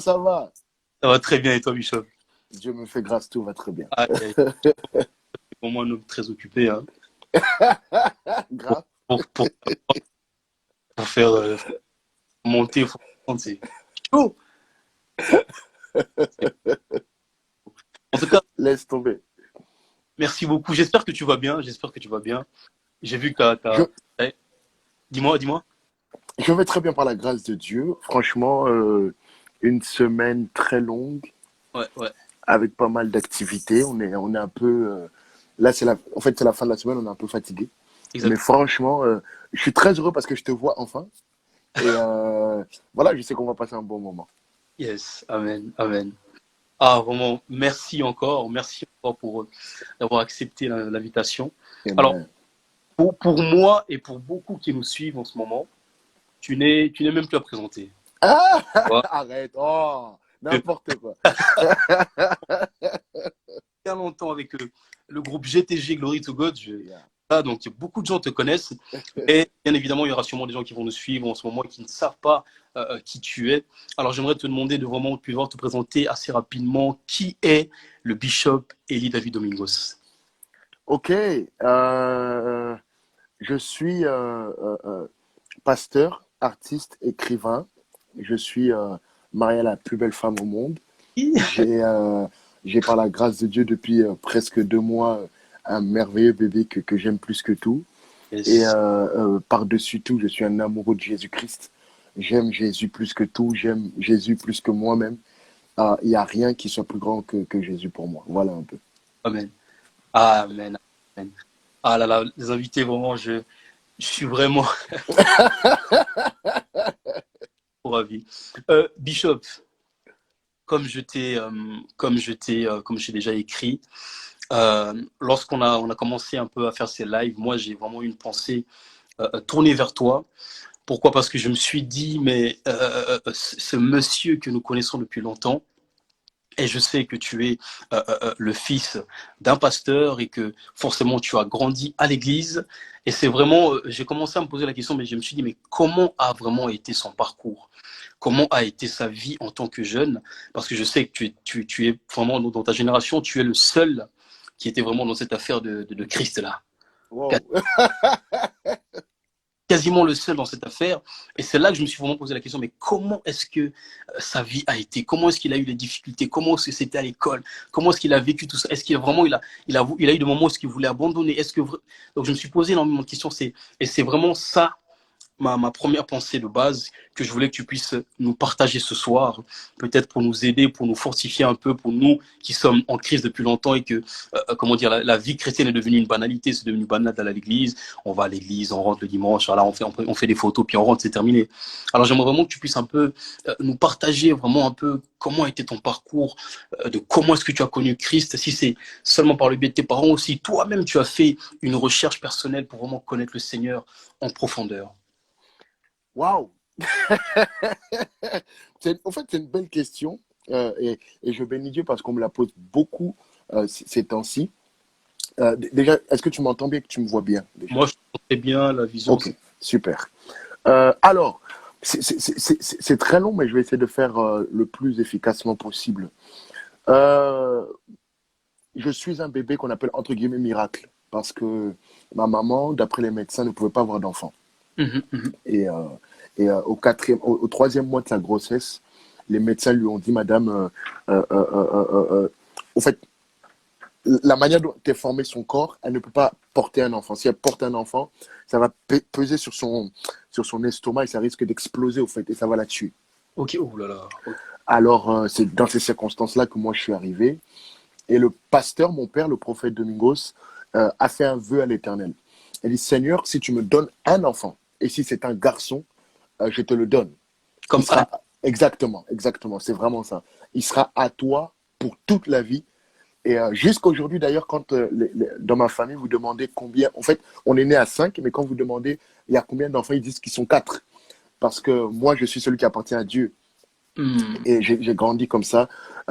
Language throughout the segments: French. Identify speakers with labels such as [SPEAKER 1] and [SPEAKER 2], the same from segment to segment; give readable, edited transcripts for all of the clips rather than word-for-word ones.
[SPEAKER 1] ça va?
[SPEAKER 2] Ça va très bien et toi, Bishop?
[SPEAKER 1] Dieu me fait grâce, tout va très bien.
[SPEAKER 2] Ah, c'est pour moi un homme très occupé hein, pour,
[SPEAKER 1] Grave.
[SPEAKER 2] pour, pour faire monter. C'est chaud. En tout cas,
[SPEAKER 1] Laisse tomber.
[SPEAKER 2] merci beaucoup. J'espère que tu vas bien. J'espère que tu vas bien. J'ai vu que
[SPEAKER 1] Je,
[SPEAKER 2] Ouais. Dis-moi, dis-moi.
[SPEAKER 1] je vais très bien par la grâce de Dieu. Franchement, une semaine très longue
[SPEAKER 2] Ouais, ouais,
[SPEAKER 1] avec pas mal d'activités. On est un peu. Là, en fait, c'est la fin de la semaine, on est un peu fatigué. Mais
[SPEAKER 2] exact.
[SPEAKER 1] franchement, je suis très heureux parce que je te vois enfin. Et voilà, je sais qu'on va passer un bon moment.
[SPEAKER 2] Yes, amen, amen. Ah, vraiment, merci encore. Merci encore pour d'avoir accepté l'invitation. Alors,
[SPEAKER 1] Amen.
[SPEAKER 2] pour moi et pour beaucoup qui nous suivent en ce moment, tu n'es même plus à présenter.
[SPEAKER 1] Ah,
[SPEAKER 2] Tu vois.
[SPEAKER 1] arrête. Oh,
[SPEAKER 2] Depuis
[SPEAKER 1] n'importe quoi.
[SPEAKER 2] bien longtemps avec le groupe GTG Glory to God.
[SPEAKER 1] Yeah.
[SPEAKER 2] Donc, beaucoup de gens te connaissent. Et bien évidemment, il y aura sûrement des gens qui vont nous suivre en ce moment et qui ne savent pas qui tu es. Alors, j'aimerais te demander de vraiment pouvoir te présenter assez rapidement qui est le bishop Eli David Domingos.
[SPEAKER 1] Ok. Je suis pasteur, artiste, écrivain. Je suis marié à la plus belle femme au monde. J'ai, euh, j'ai par la grâce de Dieu depuis presque 2 mois un merveilleux bébé que j'aime plus que tout. Et
[SPEAKER 2] Yes.
[SPEAKER 1] par-dessus tout, je suis un amoureux de Jésus-Christ. J'aime Jésus plus que tout. J'aime Jésus plus que moi-même. Il n'y a rien qui soit plus grand que Jésus pour moi. Voilà un peu.
[SPEAKER 2] Amen. Amen. Amen. Ah là là, les invités, vraiment, je suis vraiment ravi. Bishop, comme j'ai déjà écrit, lorsqu'on a commencé un peu à faire ces lives, moi j'ai vraiment eu une pensée tournée vers toi. Pourquoi? Parce que je me suis dit, mais ce monsieur que nous connaissons depuis longtemps, et je sais que tu es le fils d'un pasteur et que forcément tu as grandi à l'église. Et c'est vraiment, j'ai commencé à me poser la question, mais je me suis dit, mais comment a vraiment été son parcours? Comment a été sa vie en tant que jeune? Parce que je sais que tu es vraiment dans ta génération, tu es le seul qui était vraiment dans cette affaire de Christ là.
[SPEAKER 1] Wow.
[SPEAKER 2] Quasiment le seul dans cette affaire. Et c'est là que je me suis vraiment posé la question, mais comment est-ce que sa vie a été? Comment est-ce qu'il a eu les difficultés? Comment est-ce que c'était à l'école? Comment est-ce qu'il a vécu tout ça? Est-ce qu'il a vraiment, il a eu des moments où il voulait abandonner? Donc je me suis posé énormément de questions. Et c'est vraiment ça ma première pensée de base que je voulais que tu puisses nous partager ce soir, peut-être pour nous aider, pour nous fortifier un peu, pour nous qui sommes en crise depuis longtemps et que, comment dire, la vie chrétienne est devenue une banalité, c'est devenu banal d'aller à l'église. On va à l'église, on rentre le dimanche, voilà, on fait des photos, puis on rentre, c'est terminé. Alors j'aimerais vraiment que tu puisses un peu nous partager vraiment un peu comment a été ton parcours, de comment est-ce que tu as connu Christ, si c'est seulement par le biais de tes parents aussi, toi-même tu as fait une recherche personnelle pour vraiment connaître le Seigneur en profondeur.
[SPEAKER 1] Waouh. En fait, c'est une belle question. Et je bénis Dieu parce qu'on me la pose beaucoup ces temps-ci. Déjà, est-ce que tu m'entends bien, que tu me vois bien déjà?
[SPEAKER 2] Moi, je sentais bien la vision.
[SPEAKER 1] Ok, super. Alors, c'est très long, mais je vais essayer de faire le plus efficacement possible. Euh, je suis un bébé qu'on appelle entre guillemets miracle parce que ma maman, d'après les médecins, ne pouvait pas avoir d'enfant.
[SPEAKER 2] Mhm, mhm.
[SPEAKER 1] Et, au 3e mois de sa grossesse, les médecins lui ont dit, Madame, au fait, la manière dont est formé son corps, elle ne peut pas porter un enfant. Si elle porte un enfant, ça va peser sur son estomac et ça risque d'exploser, au fait, et ça va la tuer.
[SPEAKER 2] Ok, oh là là. Ok.
[SPEAKER 1] Alors, c'est dans ces circonstances-là que moi, je suis arrivé. Et le pasteur, mon père, le prophète Domingos, a fait un vœu à l'Éternel. Il dit, Seigneur, si tu me donnes un enfant, et si c'est un garçon, je te le donne. Il
[SPEAKER 2] Comme Anne.
[SPEAKER 1] sera exactement, exactement, c'est vraiment ça. Il sera à toi pour toute la vie. Et jusqu'à aujourd'hui, d'ailleurs, quand dans ma famille, vous demandez combien, en fait, on est né à 5, mais quand vous demandez il y a combien d'enfants, ils disent qu'ils sont 4. Parce que moi, je suis celui qui appartient à Dieu.
[SPEAKER 2] Hmm.
[SPEAKER 1] Et j'ai grandi comme ça.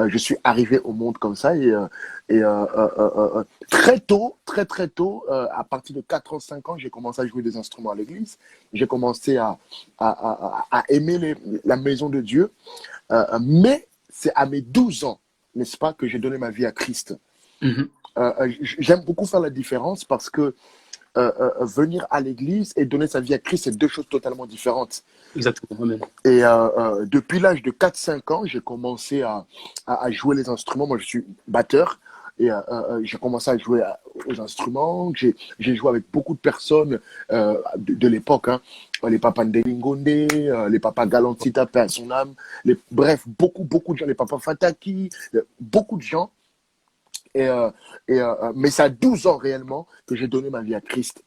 [SPEAKER 1] Je suis arrivé au monde comme ça. Très tôt, très tôt, à partir de 4 ans, 5 ans, j'ai commencé à jouer des instruments à l'église. J'ai commencé à aimer la maison de Dieu. Mais c'est à mes 12 ans, n'est-ce pas, que j'ai donné ma vie à Christ.
[SPEAKER 2] Mhm.
[SPEAKER 1] J'aime beaucoup faire la différence parce que venir à l'église et donner sa vie à Christ, c'est deux choses totalement différentes.
[SPEAKER 2] Exactement. Amen.
[SPEAKER 1] Et depuis l'âge de 4 5 ans, j'ai commencé à jouer les instruments. Moi, je suis batteur. Et j'ai commencé à jouer aux instruments. J'ai joué avec beaucoup de personnes de l'époque. Hein. Les papas Ndelingonde, les papas Galantita, paix à son âme. Bref, beaucoup de gens. Les papas Fataki, beaucoup de gens. Et, mais c'est à 12 ans réellement que j'ai donné ma vie à Christ.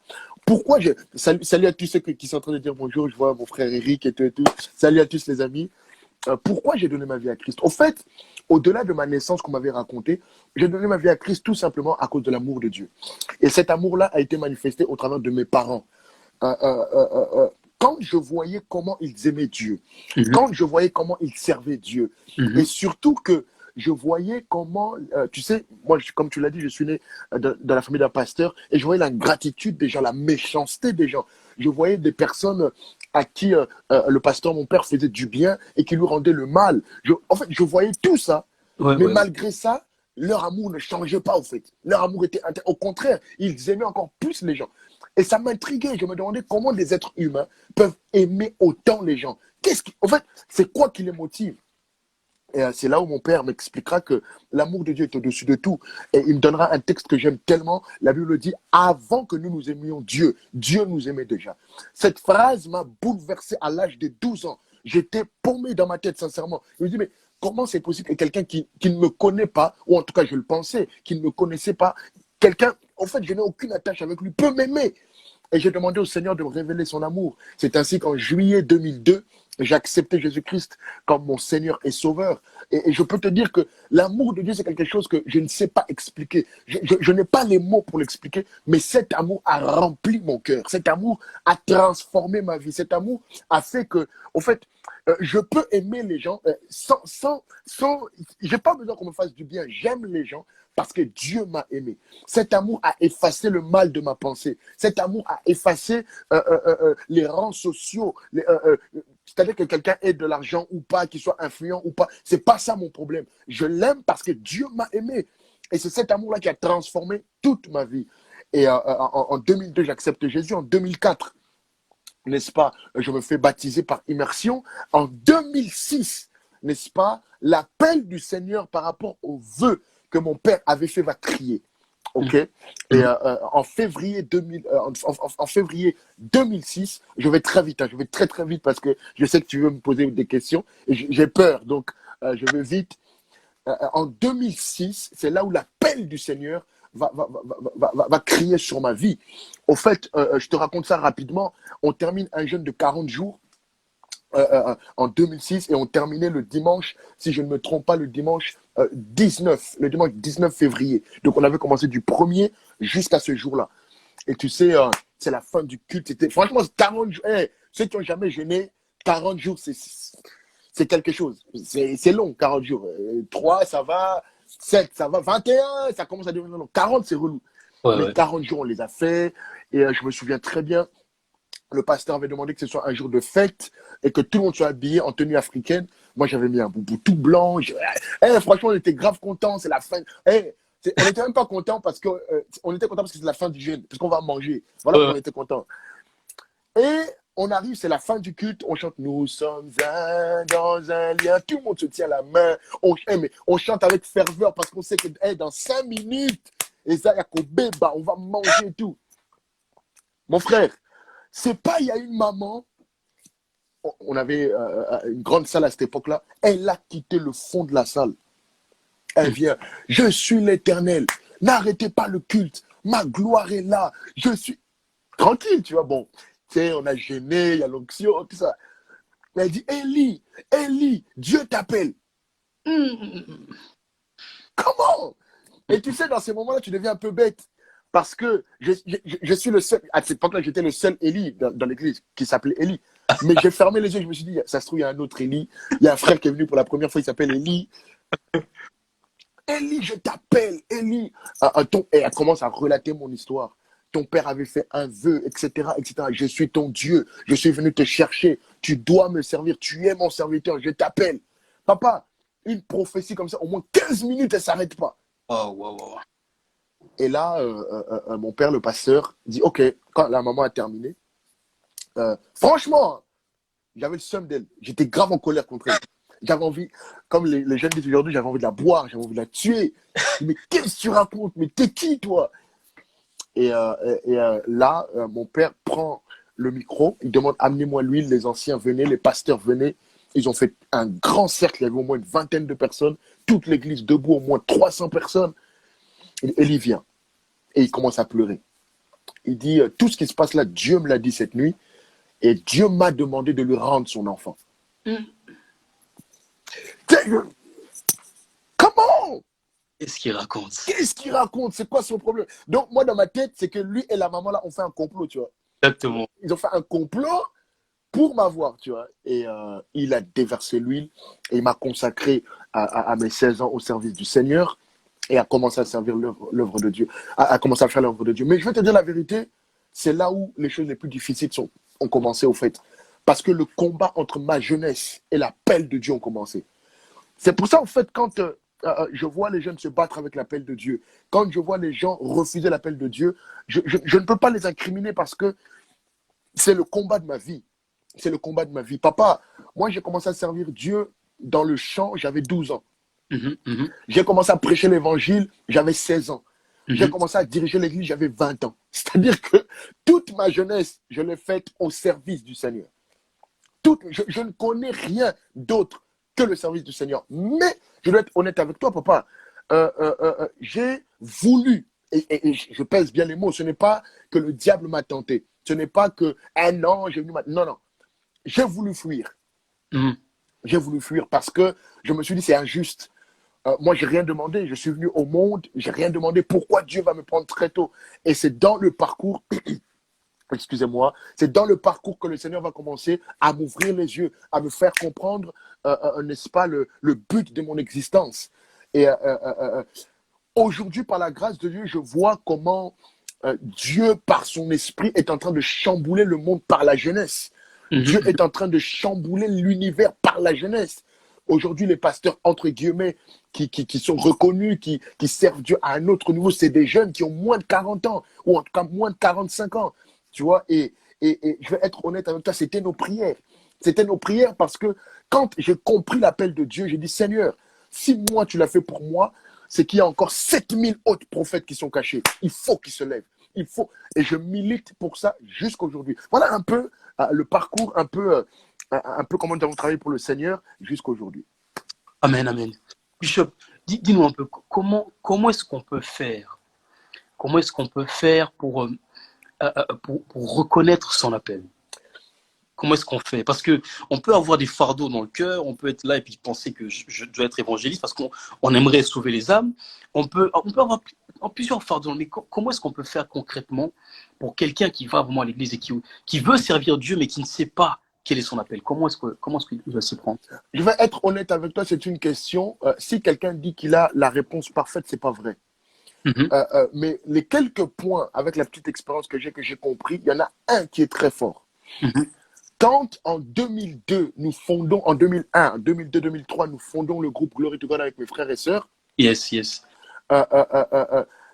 [SPEAKER 1] Pourquoi salut à tous ceux qui sont en train de dire bonjour. Je vois mon frère Eric et tout et tout. Salut à tous les amis. Pourquoi j'ai donné ma vie à Christ? Au fait, au-delà de ma naissance qu'on m'avait raconté, j'ai donné ma vie à Christ tout simplement à cause de l'amour de Dieu. Et cet amour-là a été manifesté au travers de mes parents. Quand je voyais comment ils aimaient Dieu,
[SPEAKER 2] Mhm.
[SPEAKER 1] quand je voyais comment ils servaient Dieu, et
[SPEAKER 2] Mhm.
[SPEAKER 1] surtout que je voyais comment, tu sais, moi, comme tu l'as dit, je suis né dans la famille d'un pasteur, et je voyais la gratitude des gens, la méchanceté des gens. Je voyais des personnes à qui le pasteur, mon père, faisait du bien et qui lui rendait le mal. En fait, je voyais tout ça,
[SPEAKER 2] Ouais,
[SPEAKER 1] mais
[SPEAKER 2] ouais, ouais.
[SPEAKER 1] malgré ça, leur amour ne changeait pas, au fait. Leur amour était au contraire, ils aimaient encore plus les gens. Et ça m'intriguait. Je me demandais comment des êtres humains peuvent aimer autant les gens. En fait, c'est quoi qui les motive? Et c'est là où mon père m'expliquera que l'amour de Dieu est au-dessus de tout. Et il me donnera un texte que j'aime tellement. La Bible dit, avant que nous aimions Dieu, Dieu nous aimait déjà. Cette phrase m'a bouleversé à l'âge de 12 ans. J'étais paumé dans ma tête, sincèrement. Je me dis, mais comment c'est possible que quelqu'un qui ne me connaît pas, ou en tout cas je le pensais, qui ne me connaissait pas, quelqu'un, en fait, je n'ai aucune attache avec lui, peut m'aimer. Et j'ai demandé au Seigneur de me révéler son amour. C'est ainsi qu'en juillet 2002, j'ai accepté Jésus-Christ comme mon Seigneur et Sauveur. Et je peux te dire que l'amour de Dieu, c'est quelque chose que je ne sais pas expliquer. Je n'ai pas les mots pour l'expliquer, mais cet amour a rempli mon cœur. Cet amour a transformé ma vie. Cet amour a fait que, au fait, je peux aimer les gens sans j'ai pas besoin qu'on me fasse du bien. J'aime les gens parce que Dieu m'a aimé. Cet amour a effacé le mal de ma pensée. Cet amour a effacé les rangs sociaux. C'est-à-dire que quelqu'un ait de l'argent ou pas, qu'il soit influent ou pas. C'est pas ça mon problème. Je l'aime parce que Dieu m'a aimé. Et c'est cet amour-là qui a transformé toute ma vie. Et en 2002, j'accepte Jésus. En 2004, n'est-ce pas, je me fais baptiser par immersion. En 2006, n'est-ce pas, l'appel du Seigneur par rapport aux vœux que mon père avait fait va crier. OK? Et
[SPEAKER 2] Mhm.
[SPEAKER 1] en février 2000, en février 2006, je vais très vite, hein, je vais très très vite parce que je sais que tu veux me poser des questions et j'ai peur, donc je vais vite. En 2006, c'est là où l'appel du Seigneur va crier sur ma vie. Au fait, je te raconte ça rapidement. On termine un jeûne de 40 jours en 2006 et on terminait le dimanche, si je ne me trompe pas, le dimanche 19 février. Donc on avait commencé du 1er jusqu'à ce jour-là. Et tu sais, c'est la fin du culte. Franchement, 40 jours. Hey, ceux qui n'ont jamais jeûné, 40 jours, c'est quelque chose. C'est long, 40 jours. 3, ça va. 7, ça va. 21, ça commence à devenir long. 40, c'est relou.
[SPEAKER 2] Ouais,
[SPEAKER 1] Mais
[SPEAKER 2] ouais.
[SPEAKER 1] 40 jours, on les a fait. Et je me souviens très bien, le pasteur avait demandé que ce soit un jour de fête et que tout le monde soit habillé en tenue africaine. Moi, j'avais mis un boubou tout blanc. Franchement, on était grave contents. C'est la fin. On n'était même pas contents parce que on était contents parce que c'est la fin du jeûne, parce qu'on va manger. Voilà
[SPEAKER 2] Ouais,
[SPEAKER 1] pourquoi
[SPEAKER 2] ouais.
[SPEAKER 1] on était contents. Et on arrive, c'est la fin du culte, on chante Nous sommes un dans un lien, tout le monde se tient la main, mais on chante avec ferveur parce qu'on sait que dans 5 minutes, et ça, on va manger et tout. Mon frère, c'est pas, il y a une maman, on avait une grande salle à cette époque-là, elle a quitté le fond de la salle. Elle
[SPEAKER 2] Mhm.
[SPEAKER 1] vient, je suis l'Éternel, n'arrêtez pas le culte, ma gloire est là, je suis tranquille, tu vois, bon, tu sais, on a gêné, il y a l'onction, tout ça. Mais elle dit, Élie, Élie, Dieu t'appelle.
[SPEAKER 2] Mhm.
[SPEAKER 1] Comment? Et tu sais, dans ces moments-là, tu deviens un peu bête. Parce que je suis le seul, à cette époque-là, j'étais le seul Élie dans l'église qui s'appelait Élie. Mais j'ai fermé les yeux, je me suis dit, ça se trouve, il y a un autre Élie. Il y a un frère qui est venu pour la première fois, il s'appelle Élie. Élie, je t'appelle, Élie. Et elle commence à relater mon histoire. Ton père avait fait un vœu, etc., etc. Je suis ton Dieu. Je suis venu te chercher. Tu dois me servir. Tu es mon serviteur. Je t'appelle. Papa, une prophétie comme ça, au moins 15 minutes, elle ne s'arrête pas.
[SPEAKER 2] Wow, wow, wow.
[SPEAKER 1] Et là, mon père, le pasteur, dit, OK, quand la maman a terminé, franchement, j'avais le seum d'elle. J'étais grave en colère contre elle. J'avais envie, comme les jeunes disent aujourd'hui, j'avais envie de la boire, j'avais envie de la tuer. Mais qu'est-ce que tu racontes? Mais t'es qui, toi? Là, mon père prend le micro, il demande amenez-moi l'huile, les anciens venaient, les pasteurs venaient. Ils ont fait un grand cercle, il y avait au moins une vingtaine de personnes, toute l'église debout, au moins 300 personnes. Et il vient et il commence à pleurer. Il dit tout ce qui se passe là, Dieu me l'a dit cette nuit et Dieu m'a demandé de lui rendre son enfant. Comment?
[SPEAKER 2] Qu'est-ce qu'il raconte?
[SPEAKER 1] Qu'est-ce qu'il raconte? C'est quoi son problème? Donc, moi, dans ma tête, c'est que lui et la maman, là, ont fait un complot, tu vois.
[SPEAKER 2] Exactement.
[SPEAKER 1] Ils ont fait un complot pour m'avoir, tu vois. Et il a déversé l'huile et il m'a consacré à mes 16 ans au service du Seigneur et a commencé à servir l'œuvre de Dieu, a commencé à faire l'œuvre de Dieu. Mais je vais te dire la vérité, c'est là où les choses les plus difficiles ont commencé, au fait. Parce que le combat entre ma jeunesse et l'appel de Dieu ont commencé. C'est pour ça, en fait, quand je vois les jeunes se battre avec l'appel de Dieu, quand je vois les gens refuser l'appel de Dieu, je ne peux pas les incriminer parce que c'est le combat de ma vie. C'est le combat de ma vie. Papa, moi, j'ai commencé à servir Dieu dans le champ, j'avais 12 ans. J'ai commencé à prêcher l'évangile, j'avais 16 ans. J'ai commencé à diriger l'église, j'avais 20 ans. C'est-à-dire que toute ma jeunesse, je l'ai faite au service du Seigneur. Je ne connais rien d'autre que le service du Seigneur. Mais, je dois être honnête avec toi, papa, j'ai voulu, et je pèse bien les mots, ce n'est pas que le diable m'a tenté. Ce n'est pas que un ange est venu m'attendre. Non, non. J'ai voulu fuir. J'ai voulu fuir parce que je me suis dit, c'est injuste. Moi, j'ai rien demandé. Je suis venu au monde. J'ai rien demandé. Pourquoi Dieu va me prendre très tôt? Et c'est dans le parcours, excusez-moi, c'est dans le parcours que le Seigneur va commencer à m'ouvrir les yeux, à me faire comprendre, n'est-ce pas, le but de mon existence. Et aujourd'hui, par la grâce de Dieu, je vois comment Dieu, par son esprit, est en train de chambouler le monde par la jeunesse. Dieu est en train de chambouler l'univers par la jeunesse. Aujourd'hui, les pasteurs, entre guillemets, qui sont reconnus, qui servent Dieu à un autre niveau, c'est des jeunes qui ont moins de 40 ans, ou en tout cas moins de 45 ans. Tu vois, et je vais être honnête avec toi, c'était nos prières. C'était nos prières parce que quand j'ai compris l'appel de Dieu, j'ai dit, Seigneur, si moi tu l'as fait pour moi, c'est qu'il y a encore 7000 autres prophètes qui sont cachés. Il faut qu'ils se lèvent. Il faut. Et je milite pour ça jusqu'aujourd'hui. Voilà un peu le parcours, un peu comment nous avons travaillé pour le Seigneur jusqu'aujourd'hui.
[SPEAKER 2] Amen, amen. Bishop, dis-nous un peu, comment est-ce qu'on peut faire? Comment est-ce qu'on peut faire pour reconnaître son appel? Comment est-ce qu'on fait? Parce qu'on peut avoir des fardeaux dans le cœur, on peut être là et puis penser que je dois être évangéliste parce qu'on aimerait sauver les âmes. On peut avoir plusieurs fardeaux, mais comment est-ce qu'on peut faire concrètement pour quelqu'un qui va vraiment à l'église et qui veut servir Dieu mais qui ne sait pas quel est son appel? Comment est-ce qu'il doit s'y prendre?
[SPEAKER 1] Je vais être honnête avec toi, c'est une question. Si quelqu'un dit qu'il a la réponse parfaite, c'est pas vrai. Mais les quelques points, avec la petite expérience que j'ai compris, il y en a un qui est très fort. Quand en 2002, nous fondons, en 2001, 2002-2003, nous fondons le groupe Glory to God avec mes frères et sœurs.
[SPEAKER 2] Yes.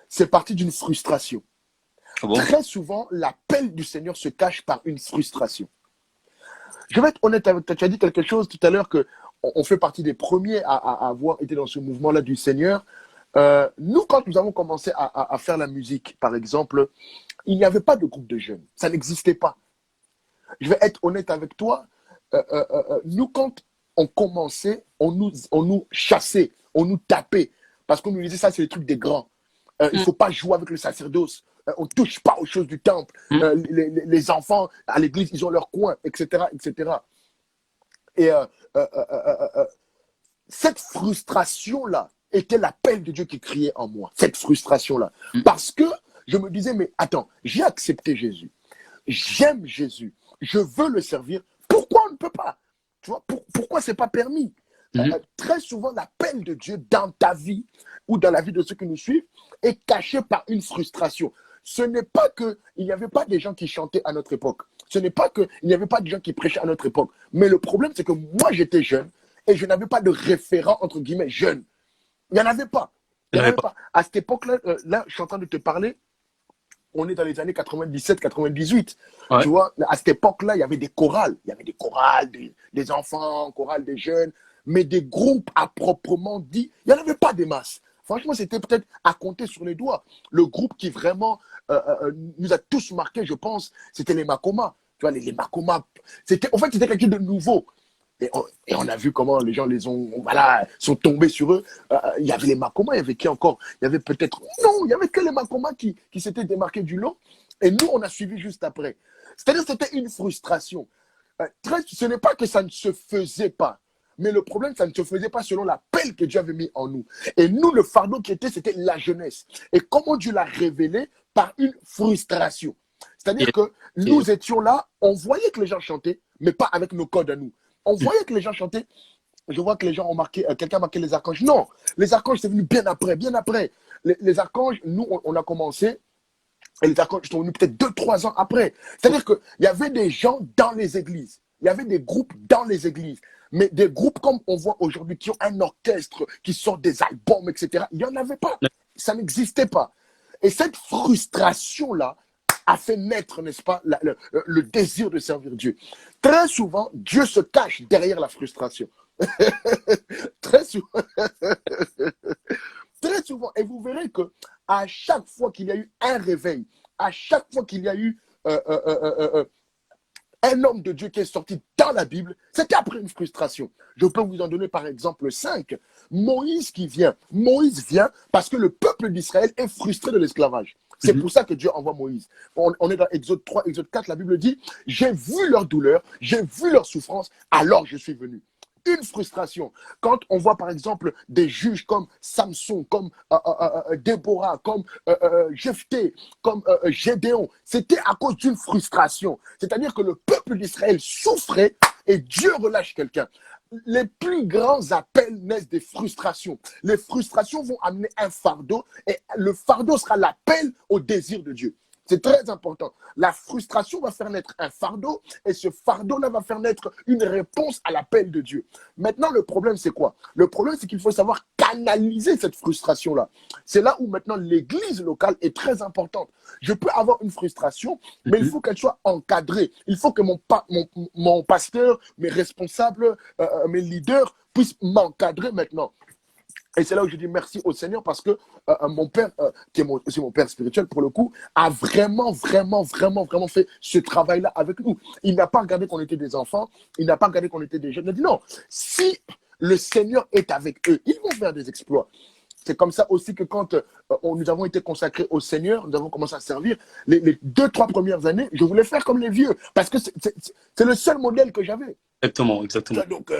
[SPEAKER 1] C'est parti d'une frustration.
[SPEAKER 2] Ah bon?
[SPEAKER 1] Très souvent, l'appel du Seigneur se cache par une frustration. Je vais être honnête avec toi. Tu as dit quelque chose tout à l'heure qu'on fait partie des premiers à avoir été dans ce mouvement-là du Seigneur. Nous, quand nous avons commencé à faire la musique, par exemple, il n'y avait pas de groupe de jeunes. Ça n'existait pas. Je vais être honnête avec toi. Nous, quand on commençait, on nous chassait, on nous tapait. Parce qu'on nous disait, ça, c'est le truc des grands. Il ne faut pas jouer avec le sacerdoce. On ne touche pas aux choses du temple. Les enfants, à l'église, ils ont leur coin, etc. etc. Et cette frustration-là était l'appel de Dieu qui criait en moi. Cette frustration-là. Parce que je me disais, mais attends, j'ai accepté Jésus. J'aime Jésus. Je veux le servir. Pourquoi on ne peut pas? Tu vois, pourquoi c'est pas permis? Très souvent, l'appel de Dieu dans ta vie ou dans la vie de ceux qui nous suivent est caché par une frustration. Ce n'est pas qu'il n'y avait pas des gens qui chantaient à notre époque. Ce n'est pas qu'il n'y avait pas de gens qui prêchaient à notre époque. Mais le problème, c'est que moi, j'étais jeune et je n'avais pas de référent, entre guillemets, jeune. Il n'y en avait pas. Il y en avait pas. À cette époque-là, là, je suis en train de te parler, on est dans les années 97-98.
[SPEAKER 2] Ouais.
[SPEAKER 1] Tu vois, à cette époque-là, il y avait des chorales. Il y avait des chorales, des enfants, chorales des jeunes, mais des groupes à proprement dit, il n'y en avait pas des masses. Franchement, c'était peut-être à compter sur les doigts. Le groupe qui vraiment nous a tous marqués, je pense, c'était les Makoma. Tu vois, les Makoma, en fait, c'était quelque chose de nouveau. Et on a vu comment les gens voilà, sont tombés sur eux. Il y avait les Makoma, il y avait qui encore? Il y avait peut-être... Non, il n'y avait que les Makoma qui s'étaient démarqués du lot. Et nous, on a suivi juste après. C'est-à-dire que c'était une frustration. Ce n'est pas que ça ne se faisait pas. Mais le problème, ça ne se faisait pas selon l'appel que Dieu avait mis en nous. Et nous, le fardeau qui était, c'était la jeunesse. Et comment Dieu l'a révélé? Par une frustration. C'est-à-dire que nous étions là, on voyait que les gens chantaient, mais pas avec nos codes à nous. On voyait que les gens chantaient. Je vois que les gens ont marqué, quelqu'un a marqué les archanges. Non, les archanges, c'est venu bien après, bien après. Les archanges, nous, on a commencé, et les archanges sont venus peut-être 2-3 ans après. C'est-à-dire qu'il y avait des gens dans les églises. Il y avait des groupes dans les églises. Mais des groupes comme on voit aujourd'hui, qui ont un orchestre, qui sortent des albums, etc., il n'y en avait pas. Ça n'existait pas. Et cette frustration-là a fait naître, n'est-ce pas, le désir de servir Dieu. Très souvent, Dieu se cache derrière la frustration. Très souvent. Très souvent. Et vous verrez que à chaque fois qu'il y a eu un réveil, à chaque fois qu'il y a eu un homme de Dieu qui est sorti dans la Bible, c'était après une frustration. Je peux vous en donner par exemple 5. Moïse qui vient. Moïse vient parce que le peuple d'Israël est frustré de l'esclavage. C'est pour ça que Dieu envoie Moïse. On est dans Exode 3, Exode 4, la Bible dit « J'ai vu leur douleur, j'ai vu leur souffrance, alors je suis venu. » Une frustration. Quand on voit par exemple des juges comme Samson, comme Déborah, comme Jephthé, comme Gédéon, c'était à cause d'une frustration. C'est-à-dire que le peuple d'Israël souffrait et Dieu relâche quelqu'un. Les plus grands appels naissent des frustrations. Les frustrations vont amener un fardeau et le fardeau sera l'appel au désir de Dieu. C'est très important. La frustration va faire naître un fardeau et ce fardeau-là va faire naître une réponse à l'appel de Dieu. Maintenant, le problème, c'est quoi? Le problème, c'est qu'il faut savoir canaliser cette frustration-là. C'est là où maintenant l'église locale est très importante. Je peux avoir une frustration, mais il faut qu'elle soit encadrée. Il faut que mon pasteur, mes responsables, mes leaders puissent m'encadrer maintenant. Et c'est là où je dis merci au Seigneur parce que mon père, qui est aussi mon père spirituel pour le coup, a vraiment fait ce travail-là avec nous. Il n'a pas regardé qu'on était des enfants, il n'a pas regardé qu'on était des jeunes. Il a dit non, si le Seigneur est avec eux, ils vont faire des exploits. C'est comme ça aussi que quand nous avons été consacrés au Seigneur, nous avons commencé à servir, les 2-3 premières années, je voulais faire comme les vieux parce que c'est le seul modèle que j'avais.
[SPEAKER 2] Exactement.
[SPEAKER 1] Donc,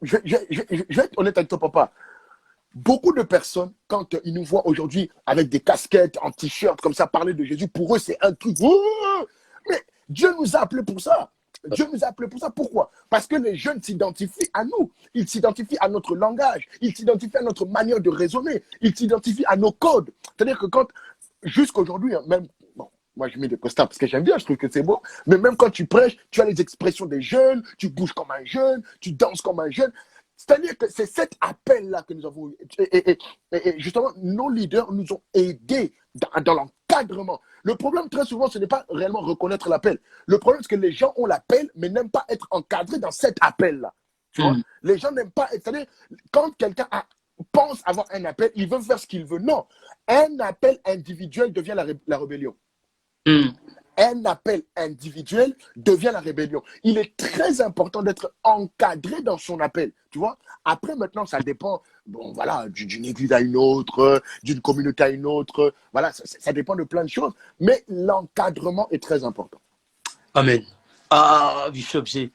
[SPEAKER 1] je vais être honnête avec toi, papa. Beaucoup de personnes, quand ils nous voient aujourd'hui avec des casquettes, en t-shirt, comme ça, parler de Jésus, pour eux, c'est un truc. Mais Dieu nous a appelés pour ça. Dieu nous a appelés pour ça. Pourquoi? Parce que les jeunes s'identifient à nous. Ils s'identifient à notre langage. Ils s'identifient à notre manière de raisonner. Ils s'identifient à nos codes. C'est-à-dire que jusqu'aujourd'hui, même, bon, moi je mets des costards parce que j'aime bien, je trouve que c'est beau, mais même quand tu prêches, tu as les expressions des jeunes, tu bouges comme un jeune, tu danses comme un jeune. C'est-à-dire que c'est cet appel-là que nous avons eu. Et justement, nos leaders nous ont aidés dans l'encadrement. Le problème, très souvent, ce n'est pas réellement reconnaître l'appel. Le problème, c'est que les gens ont l'appel, mais n'aiment pas être encadrés dans cet appel-là. Tu vois? Les gens n'aiment pas être... C'est-à-dire, quand quelqu'un pense avoir un appel, il veut faire ce qu'il veut. Non. Un appel individuel devient la rébellion. Un appel individuel devient la rébellion. Il est très important d'être encadré dans son appel, tu vois. Après, maintenant, ça dépend, bon, voilà, d'une église à une autre, d'une communauté à une autre, voilà, ça dépend de plein de choses, mais l'encadrement est très important.
[SPEAKER 2] Amen. Bishop, il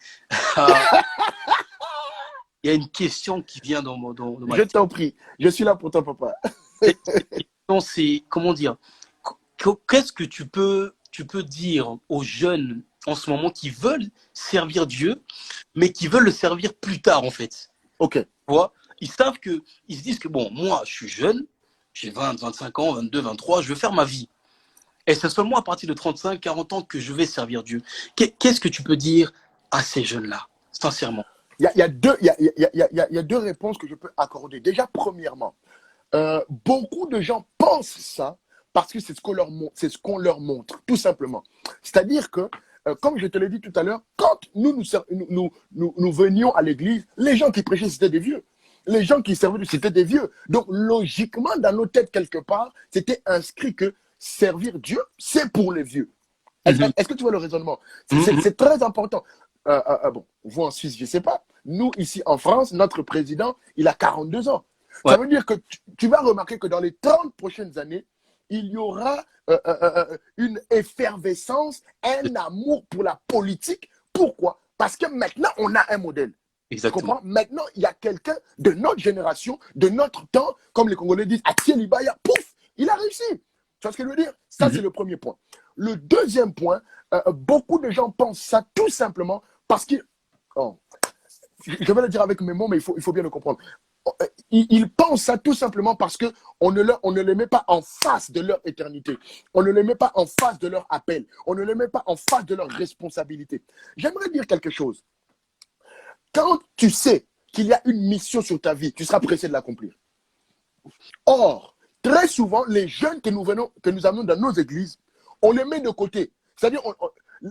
[SPEAKER 2] y a une question qui vient dans ma
[SPEAKER 1] Je t'en prie, je suis là pour toi, papa.
[SPEAKER 2] Cette question, c'est, comment dire, qu'est-ce que tu peux dire aux jeunes en ce moment qui veulent servir Dieu, mais qui veulent le servir plus tard, en fait.
[SPEAKER 1] Ok.
[SPEAKER 2] Tu vois, ils savent que, ils se disent que, bon, moi, je suis jeune, j'ai 20, 25 ans, 22, 23, je veux faire ma vie. Et c'est seulement à partir de 35, 40 ans que je vais servir Dieu. Qu'est-ce que tu peux dire à ces jeunes-là, sincèrement?
[SPEAKER 1] Il y a deux réponses que je peux accorder. Déjà, premièrement, beaucoup de gens pensent ça parce que c'est ce qu'on leur montre, tout simplement. C'est-à-dire que, comme je te l'ai dit tout à l'heure, quand nous venions à l'église, les gens qui prêchaient, c'était des vieux. Les gens qui servaient, c'était des vieux. Donc, logiquement, dans nos têtes, quelque part, c'était inscrit que servir Dieu, c'est pour les vieux. Est-ce que tu vois le raisonnement? C'est très important. Bon, vous en Suisse, je ne sais pas. Nous, ici en France, notre président, il a 42 ans.
[SPEAKER 2] Ouais.
[SPEAKER 1] Ça veut dire que tu vas remarquer que dans les 30 prochaines années, il y aura une effervescence, un amour pour la politique. Pourquoi? Parce que maintenant, on a un modèle.
[SPEAKER 2] Exactement.
[SPEAKER 1] Tu comprends? Maintenant, il y a quelqu'un de notre génération, de notre temps, comme les Congolais disent, Atiel Ibaya, pouf, il a réussi. Tu vois ce que je veux dire? Ça, c'est le premier point. Le deuxième point, beaucoup de gens pensent ça tout simplement parce qu'ils... Oh, je vais le dire avec mes mots, mais il faut bien le comprendre. Ils pensent ça tout simplement parce qu'on ne les met pas en face de leur éternité. On ne les met pas en face de leur appel. On ne les met pas en face de leur responsabilité. J'aimerais dire quelque chose. Quand tu sais qu'il y a une mission sur ta vie, tu seras pressé de l'accomplir. Or, très souvent, les jeunes que nous amenons dans nos églises, on les met de côté. C'est-à-dire,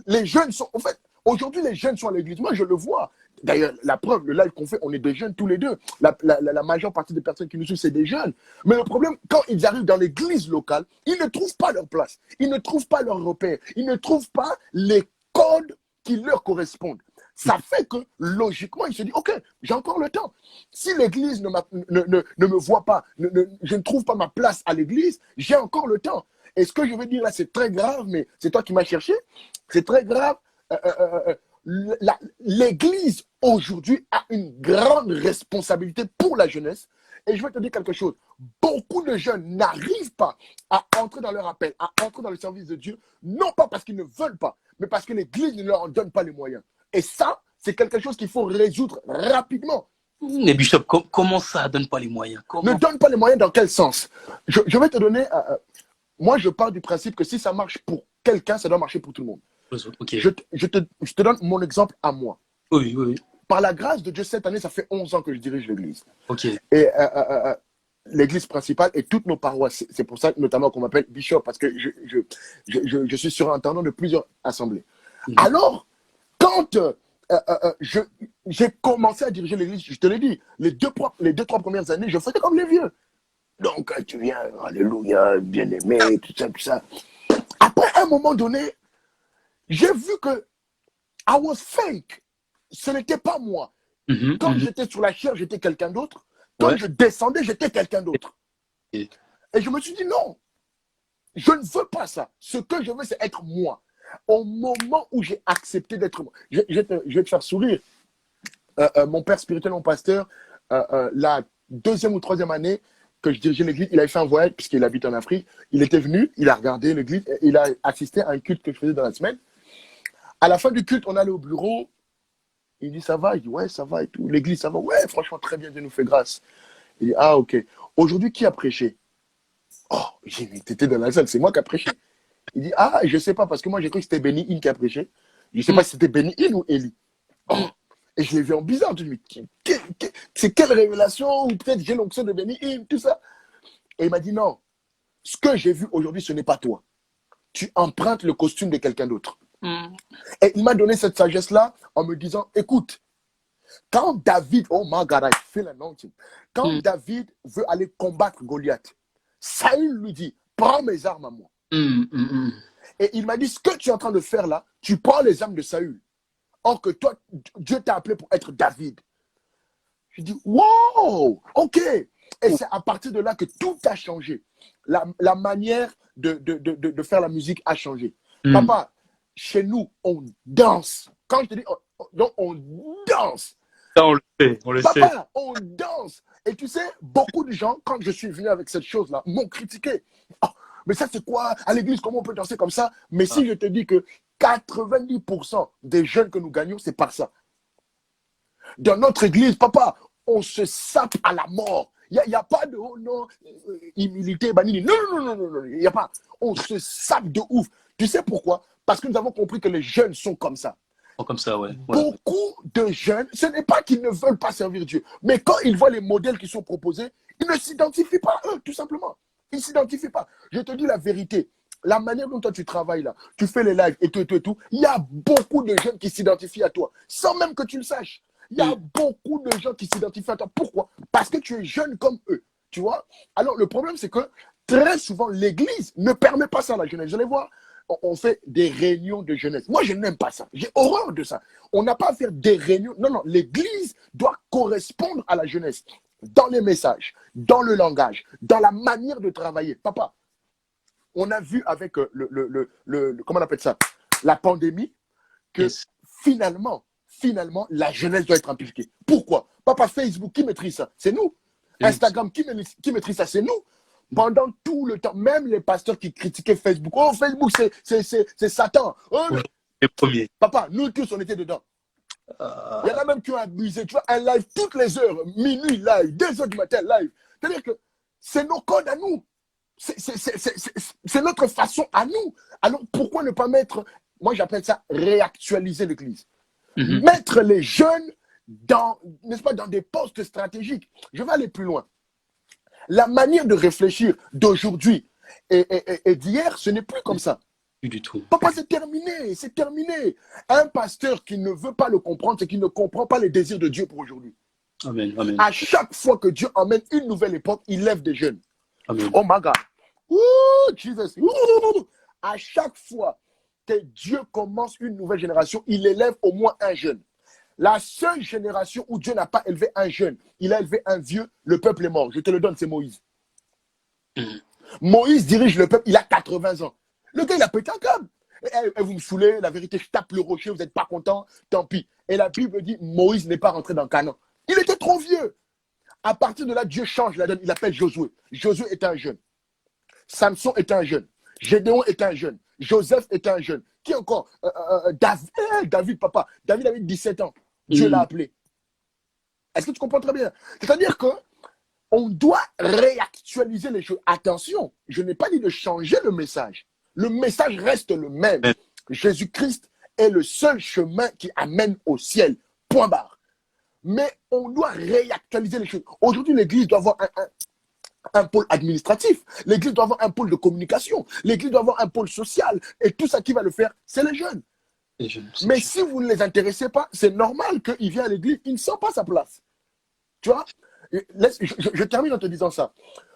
[SPEAKER 1] les jeunes sont... En fait, aujourd'hui, les jeunes sont à l'église. Moi, je le vois. D'ailleurs, la preuve, le live qu'on fait, on est des jeunes tous les deux. La majeure partie des personnes qui nous suivent, c'est des jeunes. Mais le problème, quand ils arrivent dans l'église locale, ils ne trouvent pas leur place. Ils ne trouvent pas leur repère. Ils ne trouvent pas les codes qui leur correspondent. Ça fait que, logiquement, il se dit, OK, j'ai encore le temps. Si l'église ne me voit pas, je ne trouve pas ma place à l'église, j'ai encore le temps. Et ce que je veux dire là, c'est très grave, mais c'est toi qui m'as cherché. C'est très grave. L'église, aujourd'hui, a une grande responsabilité pour la jeunesse. Et je vais te dire quelque chose. Beaucoup de jeunes n'arrivent pas à entrer dans leur appel, à entrer dans le service de Dieu, non pas parce qu'ils ne veulent pas, mais parce que l'église ne leur en donne pas les moyens. Et ça, c'est quelque chose qu'il faut résoudre rapidement.
[SPEAKER 2] Mais Bishop, comment ça ne donne pas les moyens?
[SPEAKER 1] Ne donne pas les moyens dans quel sens? Je vais te donner... moi, je pars du principe que si ça marche pour quelqu'un, ça doit marcher pour tout le monde.
[SPEAKER 2] Okay.
[SPEAKER 1] Je te donne mon exemple à moi.
[SPEAKER 2] Oui, oui, oui.
[SPEAKER 1] Par la grâce de Dieu, cette année, ça fait 11 ans que je dirige l'église.
[SPEAKER 2] Okay.
[SPEAKER 1] Et l'église principale et toutes nos paroisses. C'est pour ça, notamment, qu'on m'appelle Bishop, parce que je suis surintendant de plusieurs assemblées. Alors, quand j'ai commencé à diriger l'église, je te l'ai dit, les deux, trois premières années, je faisais comme les vieux. Donc, tu viens, alléluia, bien-aimé, tout ça, tout ça. Après, à un moment donné, j'ai vu que I was fake. Ce n'était pas moi. Quand j'étais sur la chair, j'étais quelqu'un d'autre. Quand je descendais, j'étais quelqu'un d'autre. Et je me suis dit, non, je ne veux pas ça. Ce que je veux, c'est être moi. Au moment où j'ai accepté d'être moi, je vais te faire sourire. Mon père spirituel, mon pasteur, la deuxième ou troisième année que je dirigeais l'église, il avait fait un voyage puisqu'il habite en Afrique. Il était venu, il a regardé l'église, il a assisté à un culte que je faisais dans la semaine. À la fin du culte, on allait au bureau. Il dit, ça va? Il dit, ouais, ça va et tout. L'église, ça va? Ouais, franchement, très bien, Dieu nous fait grâce. Il dit, ah, ok. Aujourd'hui, qui a prêché? Oh, j'ai dit, t'étais dans la salle, c'est moi qui a prêché. Il dit, ah, je sais pas, parce que moi, j'ai cru que c'était Benny Hinn qui a prêché. Je sais pas si c'était Benny Hinn ou Eli. Oh. Et je l'ai vu en bizarre. Je me dis, c'est quelle révélation? Ou peut-être j'ai l'onction de Benny Hinn, tout ça. Et il m'a dit, non, ce que j'ai vu aujourd'hui, ce n'est pas toi. Tu empruntes le costume de quelqu'un d'autre. Et il m'a donné cette sagesse-là en me disant, écoute, quand David, oh my God, I feel anointing. Quand David veut aller combattre Goliath, Saül lui dit, prends mes armes à moi. Et il m'a dit, ce que tu es en train de faire là, tu prends les armes de Saül. Or que toi, Dieu t'a appelé pour être David. Je dis, wow, ok. Et c'est à partir de là que tout a changé. La manière de faire la musique a changé. Papa, chez nous, on danse. Quand je te dis, on danse.
[SPEAKER 2] Ça, on le sait, on le sait.
[SPEAKER 1] Papa, on danse. Et tu sais, beaucoup de gens, quand je suis venu avec cette chose-là, m'ont critiqué. Oh, mais ça, c'est quoi? À l'église, comment on peut danser comme ça? Mais si je te dis que 90% des jeunes que nous gagnons, c'est par ça. Dans notre église, papa, on se sape à la mort. Il n'y a pas de oh non, humilité, banini. Non, non, non, non, non, il n'y a pas. On se sape de ouf. Tu sais pourquoi? Parce que nous avons compris que les jeunes sont comme ça.
[SPEAKER 2] Comme ça, ouais.
[SPEAKER 1] Beaucoup de jeunes, ce n'est pas qu'ils ne veulent pas servir Dieu, mais quand ils voient les modèles qui sont proposés, ils ne s'identifient pas à eux, tout simplement. Ils ne s'identifient pas. Je te dis la vérité. La manière dont toi tu travailles là, tu fais les lives et tout, il y a beaucoup de jeunes qui s'identifient à toi, sans même que tu le saches. Il y a beaucoup de gens qui s'identifient à toi. Pourquoi? Parce que tu es jeune comme eux, tu vois. Alors le problème c'est que très souvent l'église ne permet pas ça à la jeunesse. Vous allez voir, on fait des réunions de jeunesse. Moi je n'aime pas ça. J'ai horreur de ça. On n'a pas à faire des réunions. Non, non, l'église doit correspondre à la jeunesse. Dans les messages, dans le langage, dans la manière de travailler. Papa, on a vu avec comment on appelle ça, la pandémie, que finalement, la jeunesse doit être impliquée. Pourquoi? Papa, Facebook, qui maîtrise ça? C'est nous. Instagram, qui maîtrise ça? C'est nous. Pendant tout le temps, même les pasteurs qui critiquaient Facebook, oh, Facebook, c'est Satan. Oh,
[SPEAKER 2] les premiers.
[SPEAKER 1] Papa, nous tous, on était dedans. Il y en a même qui ont abusé. Tu vois, un live toutes les heures, minuit live, 2 heures du matin live. C'est-à-dire que c'est nos codes à nous. C'est notre façon à nous. Alors pourquoi ne pas mettre, moi j'appelle ça réactualiser l'église. Mettre les jeunes dans, n'est-ce pas, dans des postes stratégiques. Je vais aller plus loin. La manière de réfléchir d'aujourd'hui et d'hier, ce n'est plus comme ça.
[SPEAKER 2] Plus du tout.
[SPEAKER 1] Papa, c'est terminé, c'est terminé. Un pasteur qui ne veut pas le comprendre, c'est qu'il ne comprend pas les désirs de Dieu pour aujourd'hui.
[SPEAKER 2] Amen, amen.
[SPEAKER 1] À chaque fois que Dieu emmène une nouvelle époque, il lève des jeunes.
[SPEAKER 2] Amen.
[SPEAKER 1] Oh my God. Ouh, Jesus. Ouh. À chaque fois que Dieu commence une nouvelle génération, il élève au moins un jeune. La seule génération où Dieu n'a pas élevé un jeune, il a élevé un vieux, le peuple est mort. Je te le donne, c'est Moïse. Moïse dirige le peuple, il a 80 ans. Le gars, il a pété un câble. Et vous me saoulez, la vérité, je tape le rocher, vous n'êtes pas content, tant pis. Et la Bible dit, Moïse n'est pas rentré dans Canaan. Il était trop vieux. À partir de là, Dieu change la donne. Il appelle Josué. Josué est un jeune. Samson est un jeune. Gédéon est un jeune. Joseph est un jeune. Qui encore? David, papa. David avait 17 ans. Dieu l'a appelé. Est-ce que tu comprends très bien? C'est-à-dire que on doit réactualiser les choses. Attention, je n'ai pas dit de changer le message. Le message reste le même. Jésus-Christ est le seul chemin qui amène au ciel. Point barre. Mais on doit réactualiser les choses. Aujourd'hui, l'Église doit avoir un pôle administratif. L'Église doit avoir un pôle de communication. L'Église doit avoir un pôle social. Et tout ça qui va le faire, c'est les jeunes. Mais si vous ne les intéressez pas, c'est normal qu'il vienne à l'Église, il ne sent pas sa place. Tu vois? Je termine en te disant ça.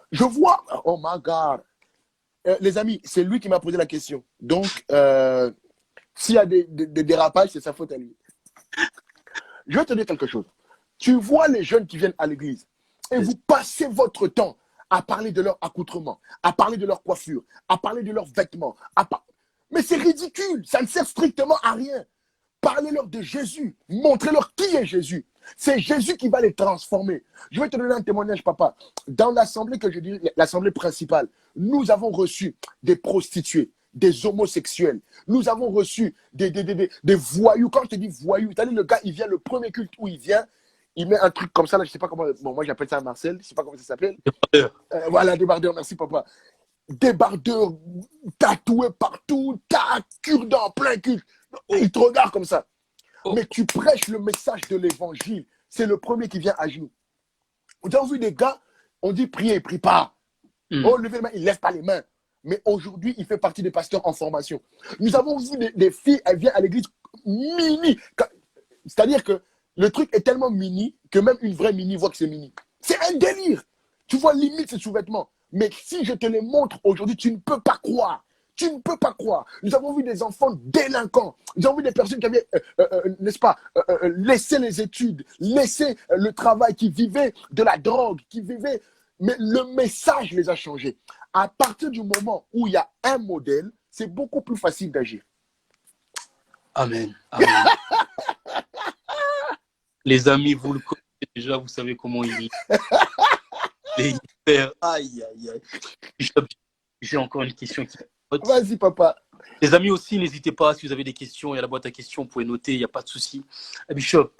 [SPEAKER 1] Je vois, oh my God, les amis, c'est lui qui m'a posé la question. Donc, s'il y a des dérapages, c'est sa faute à lui. Je vais te dire quelque chose. Tu vois les jeunes qui viennent à l'église et vous passez votre temps à parler de leur accoutrement, à parler de leur coiffure, à parler de leurs vêtements. Mais c'est ridicule, ça ne sert strictement à rien. Parlez-leur de Jésus, montrez-leur qui est Jésus. C'est Jésus qui va les transformer. Je vais te donner un témoignage, papa. Dans l'assemblée que je dis, l'assemblée principale, nous avons reçu des prostituées, des homosexuels. Nous avons reçu des voyous. Quand je te dis voyous, le gars, il vient, le premier culte où il vient, il met un truc comme ça, là, je ne sais pas comment, bon, moi j'appelle ça un Marcel, je ne sais pas comment ça s'appelle. Voilà, débardeur, merci papa. Débardeur, tatoué partout, cure-dent, plein culte. Il te regarde comme ça. Mais tu prêches le message de l'évangile. C'est le premier qui vient à genoux. Vous avez vu des gars, on dit prier, il ne prie pas. Oh, levez les mains, il ne lève pas les mains. Mais aujourd'hui, il fait partie des pasteurs en formation. Nous avons vu des filles, elles viennent à l'église mini. C'est-à-dire que le truc est tellement mini que même une vraie mini voit que c'est mini. C'est un délire. Tu vois limite ses sous-vêtements. Mais si je te les montre aujourd'hui, tu ne peux pas croire. Tu ne peux pas croire. Nous avons vu des enfants délinquants. Nous avons vu des personnes qui avaient, n'est-ce pas, laissé les études, laissé le travail, qui vivaient de la drogue, qui vivaient... Mais le message les a changés. À partir du moment où il y a un modèle, c'est beaucoup plus facile d'agir.
[SPEAKER 2] Amen. Amen. Les amis, vous le connaissez déjà, vous savez comment il est. Aïe, aïe, aïe. J'ai encore une question qui...
[SPEAKER 1] Vas-y, papa.
[SPEAKER 2] Les amis aussi, n'hésitez pas, si vous avez des questions, il y a la boîte à questions, vous pouvez noter, il n'y a pas de souci. Bishop,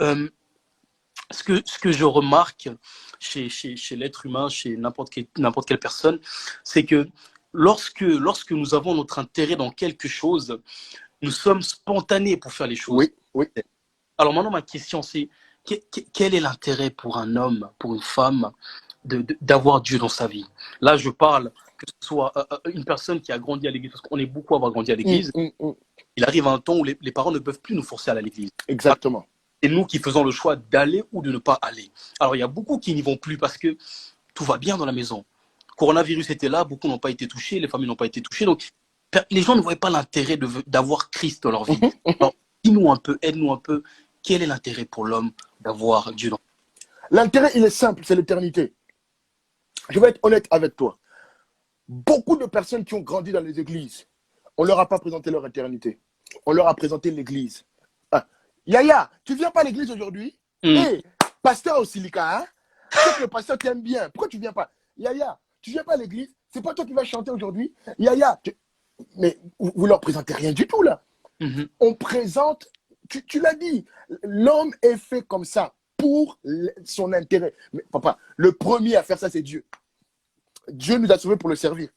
[SPEAKER 2] ce que je remarque chez l'être humain, chez n'importe quelle personne, c'est que lorsque nous avons notre intérêt dans quelque chose, nous sommes spontanés pour faire les choses.
[SPEAKER 1] Oui, oui.
[SPEAKER 2] Alors maintenant, ma question, c'est quel est l'intérêt pour un homme, pour une femme, d'avoir Dieu dans sa vie? Là, je parle que ce soit une personne qui a grandi à l'église, parce qu'on est beaucoup à avoir grandi à l'église. Il arrive un temps où les parents ne peuvent plus nous forcer à aller à l'église.
[SPEAKER 1] Exactement.
[SPEAKER 2] C'est nous qui faisons le choix d'aller ou de ne pas aller. Alors, il y a beaucoup qui n'y vont plus parce que tout va bien dans la maison. Le coronavirus était là, beaucoup n'ont pas été touchés, les familles n'ont pas été touchées. Donc, les gens ne voyaient pas l'intérêt d'avoir Christ dans leur vie. Alors, dis-nous un peu, aide-nous un peu. Quel est l'intérêt pour l'homme d'avoir Dieu dans sa vie?
[SPEAKER 1] L'intérêt, il est simple, c'est l'éternité. Je vais être honnête avec toi. Beaucoup de personnes qui ont grandi dans les églises, on ne leur a pas présenté leur éternité. On leur a présenté l'église. Ah. Yaya, tu ne viens pas à l'église aujourd'hui? Hey, pasteur au Silica, hein? Je sais que le pasteur t'aime bien. Pourquoi tu ne viens pas? Yaya, tu ne viens pas à l'église? C'est pas toi qui vas chanter aujourd'hui? Yaya, mais vous ne leur présentez rien du tout là. On présente, tu l'as dit, l'homme est fait comme ça pour son intérêt. Mais papa, le premier à faire ça, c'est Dieu. Dieu nous a sauvés pour le servir.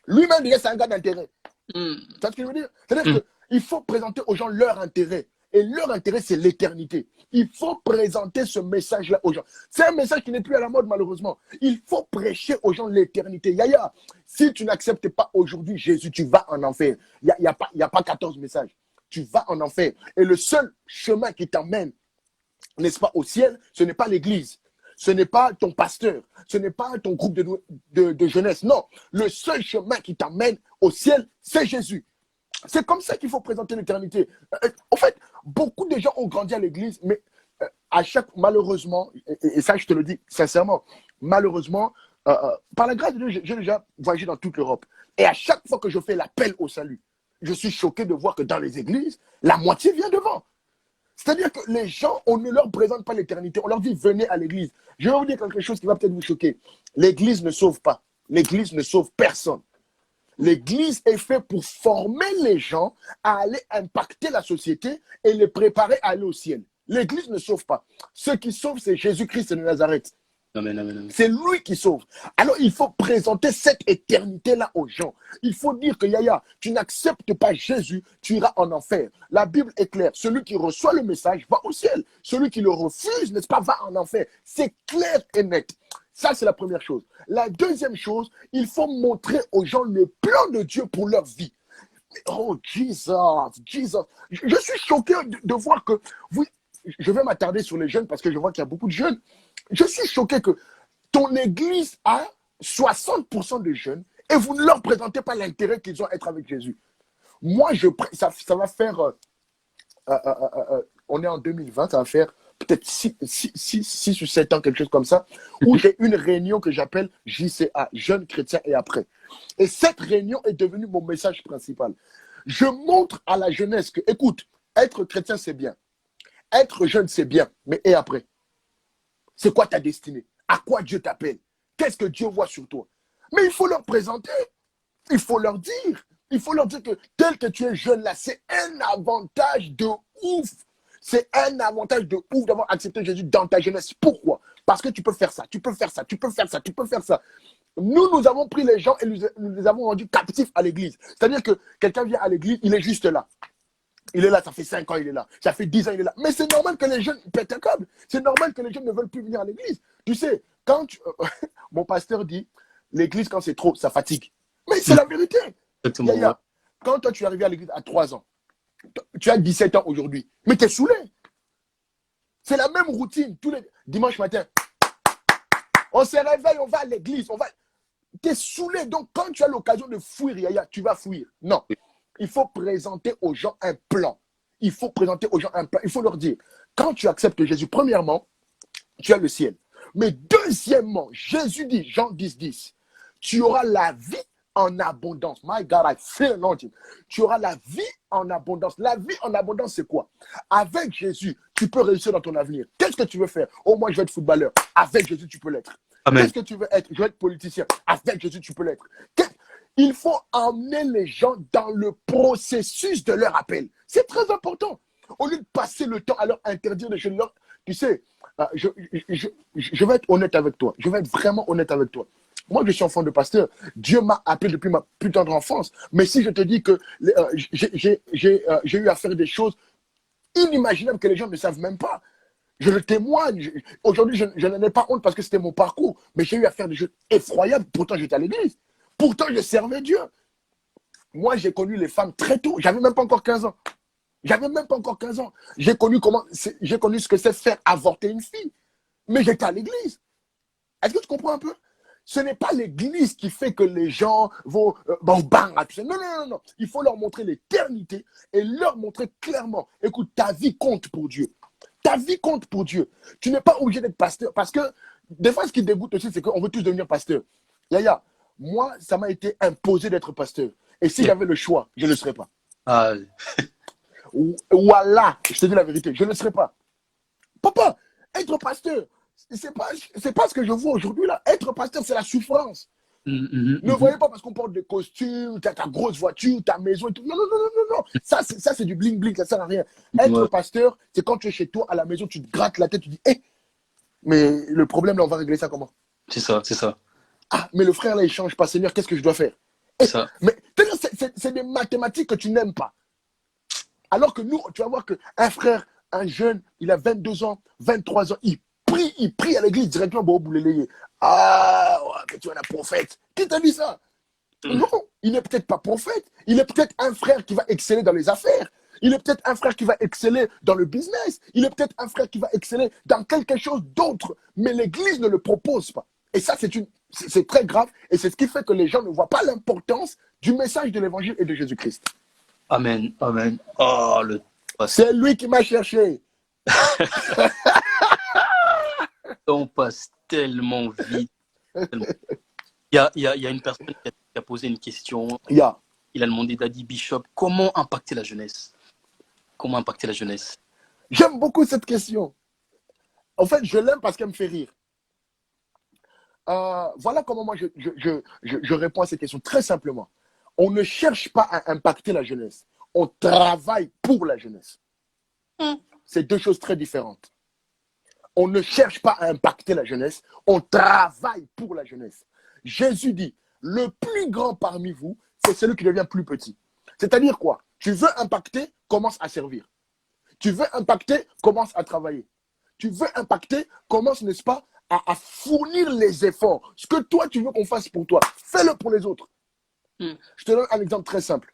[SPEAKER 1] Lui-même, déjà, c'est un gars d'intérêt. Tu vois ce que je veux dire? C'est-à-dire qu'il faut présenter aux gens leur intérêt. Et leur intérêt, c'est l'éternité. Il faut présenter ce message-là aux gens. C'est un message qui n'est plus à la mode, malheureusement. Il faut prêcher aux gens l'éternité. Yaya, si tu n'acceptes pas aujourd'hui Jésus, tu vas en enfer. Il n'y a pas 14 messages. Tu vas en enfer. Et le seul chemin qui t'emmène, n'est-ce pas, au ciel, ce n'est pas l'église. Ce n'est pas ton pasteur. Ce n'est pas ton groupe de jeunesse. Non. Le seul chemin qui t'emmène au ciel, c'est Jésus. C'est comme ça qu'il faut présenter l'éternité. En fait, beaucoup de gens ont grandi à l'église, mais malheureusement, et ça je te le dis sincèrement, malheureusement, par la grâce de Dieu, j'ai déjà voyagé dans toute l'Europe. Et à chaque fois que je fais l'appel au salut, je suis choqué de voir que dans les églises, la moitié vient devant. C'est-à-dire que les gens, on ne leur présente pas l'éternité. On leur dit, venez à l'église. Je vais vous dire quelque chose qui va peut-être vous choquer. L'église ne sauve pas. L'église ne sauve personne. L'église est faite pour former les gens à aller impacter la société et les préparer à aller au ciel. L'église ne sauve pas. Ce qui sauve, c'est Jésus-Christ de Nazareth.
[SPEAKER 2] Amen, amen, amen.
[SPEAKER 1] C'est lui qui sauve. Alors, il faut présenter cette éternité-là aux gens. Il faut dire que, Yaya, tu n'acceptes pas Jésus, tu iras en enfer. La Bible est claire. Celui qui reçoit le message va au ciel. Celui qui le refuse, n'est-ce pas, va en enfer. C'est clair et net. Ça, c'est la première chose. La deuxième chose, il faut montrer aux gens le plan de Dieu pour leur vie. Oh, Jesus. Je suis choqué de voir que vous... Je vais m'attarder sur les jeunes parce que je vois qu'il y a beaucoup de jeunes. Je suis choqué que ton église a 60% de jeunes et vous ne leur présentez pas l'intérêt qu'ils ont à être avec Jésus. Moi, ça va faire... on est en 2020, ça va faire peut-être 6 ou 7 ans, quelque chose comme ça, où j'ai une réunion que j'appelle JCA, Jeunes Chrétiens et après. Et cette réunion est devenue mon message principal. Je montre à la jeunesse que, écoute, être chrétien, c'est bien. Être jeune, c'est bien, mais et après? C'est quoi ta destinée? À quoi Dieu t'appelle? Qu'est-ce que Dieu voit sur toi? Mais il faut leur présenter. Il faut leur dire. Il faut leur dire que tel que tu es jeune là, c'est un avantage de ouf. C'est un avantage de ouf d'avoir accepté Jésus dans ta jeunesse. Pourquoi? Parce que tu peux faire ça, tu peux faire ça, tu peux faire ça, tu peux faire ça. Nous avons pris les gens et nous les avons rendus captifs à l'église. C'est-à-dire que quelqu'un vient à l'église, il est juste là. Il est là, ça fait 5 ans, il est là. Ça fait 10 ans, il est là. Mais c'est normal que les jeunes pètent un câble. C'est normal que les jeunes ne veulent plus venir à l'église. Tu sais, mon pasteur dit, l'église, quand c'est trop, ça fatigue. Mais c'est la vérité.
[SPEAKER 2] Exactement.
[SPEAKER 1] Quand toi, tu es arrivé à l'église à 3 ans, tu as 17 ans aujourd'hui, mais tu es saoulé. C'est la même routine. Tous les dimanches matin, on se réveille, on va à l'église. Tu es saoulé. Donc, quand tu as l'occasion de fuir, Yaya, tu vas fuir. Non. Il faut présenter aux gens un plan. Il faut présenter aux gens un plan. Il faut leur dire, quand tu acceptes Jésus, premièrement, tu as le ciel. Mais deuxièmement, Jésus dit, Jean 10, tu auras la vie en abondance. My God, I feel anointing. Tu auras la vie en abondance. La vie en abondance, c'est quoi? Avec Jésus, tu peux réussir dans ton avenir. Qu'est-ce que tu veux faire? Oh, moi, je veux être footballeur. Avec Jésus, tu peux l'être. Qu'est-ce que tu veux être? Je veux être politicien. Avec Jésus, tu peux l'être. Il faut emmener les gens dans le processus de leur appel. C'est très important. Au lieu de passer le temps à leur interdire des choses, tu sais, je vais être honnête avec toi. Je vais être vraiment honnête avec toi. Moi, je suis enfant de pasteur. Dieu m'a appelé depuis ma plus tendre enfance. Mais si je te dis que j'ai eu à faire des choses inimaginables que les gens ne savent même pas, je le témoigne. Aujourd'hui, je n'en ai pas honte parce que c'était mon parcours. Mais j'ai eu à faire des choses effroyables. Pourtant, j'étais à l'église. Pourtant, je servais Dieu. Moi, j'ai connu les femmes très tôt. J'avais même pas encore 15 ans. J'avais même pas encore 15 ans. J'ai connu ce que c'est faire avorter une fille. Mais j'étais à l'église. Est-ce que tu comprends un peu? Ce n'est pas l'église qui fait que les gens vont bang. Non, non, non, non. Il faut leur montrer l'éternité et leur montrer clairement. Écoute, ta vie compte pour Dieu. Ta vie compte pour Dieu. Tu n'es pas obligé d'être pasteur. Parce que des fois, ce qui dégoûte aussi, c'est qu'on veut tous devenir pasteur. Yaya, moi, ça m'a été imposé d'être pasteur. Et si j'avais le choix, je ne le serais pas.
[SPEAKER 2] Ah,
[SPEAKER 1] Voilà, je te dis la vérité, je ne le serais pas. Papa, être pasteur, c'est pas ce que je vois aujourd'hui là. Être pasteur, c'est la souffrance. Ne voyez pas parce qu'on porte des costumes, tu as ta grosse voiture, ta maison et tout. Non, non, non, non, non, non. Ça, c'est du bling-bling, ça sert à rien. Être pasteur, c'est quand tu es chez toi, à la maison, tu te grattes la tête, tu dis, hé, mais le problème là, on va régler ça comment?
[SPEAKER 2] c'est ça, c'est ça.
[SPEAKER 1] Ah, mais le frère là, il change pas, Seigneur, qu'est-ce que je dois faire?
[SPEAKER 2] C'est ça.
[SPEAKER 1] Mais c'est des mathématiques que tu n'aimes pas. Alors que nous, tu vas voir qu'un frère, un jeune, il a 22 ans, 23 ans, il prie à l'église directement pour Boulélé. Ah, ouais, mais tu es un prophète. Qui t'a dit ça? Non, il n'est peut-être pas prophète. Il est peut-être un frère qui va exceller dans les affaires. Il est peut-être un frère qui va exceller dans le business. Il est peut-être un frère qui va exceller dans quelque chose d'autre. Mais l'église ne le propose pas. Et ça, c'est très grave. Et c'est ce qui fait que les gens ne voient pas l'importance du message de l'évangile et de Jésus-Christ.
[SPEAKER 2] Amen, amen. Oh,
[SPEAKER 1] c'est lui qui m'a cherché.
[SPEAKER 2] On passe tellement vite. Tellement. Il y a une personne qui a posé une question. Il a demandé, Daddy Bishop, comment impacter la jeunesse? Comment impacter la jeunesse?
[SPEAKER 1] J'aime beaucoup cette question. En fait, je l'aime parce qu'elle me fait rire. Voilà comment moi je réponds à cette question très simplement. On ne cherche pas à impacter la jeunesse. On travaille pour la jeunesse. C'est deux choses très différentes. On ne cherche pas à impacter la jeunesse. On travaille pour la jeunesse. Jésus dit, le plus grand parmi vous, c'est celui qui devient plus petit. C'est-à-dire quoi? Tu veux impacter, commence à servir. Tu veux impacter, commence à travailler. Tu veux impacter, commence, n'est-ce pas, à fournir les efforts. Ce que toi, tu veux qu'on fasse pour toi, fais-le pour les autres. Je te donne un exemple très simple.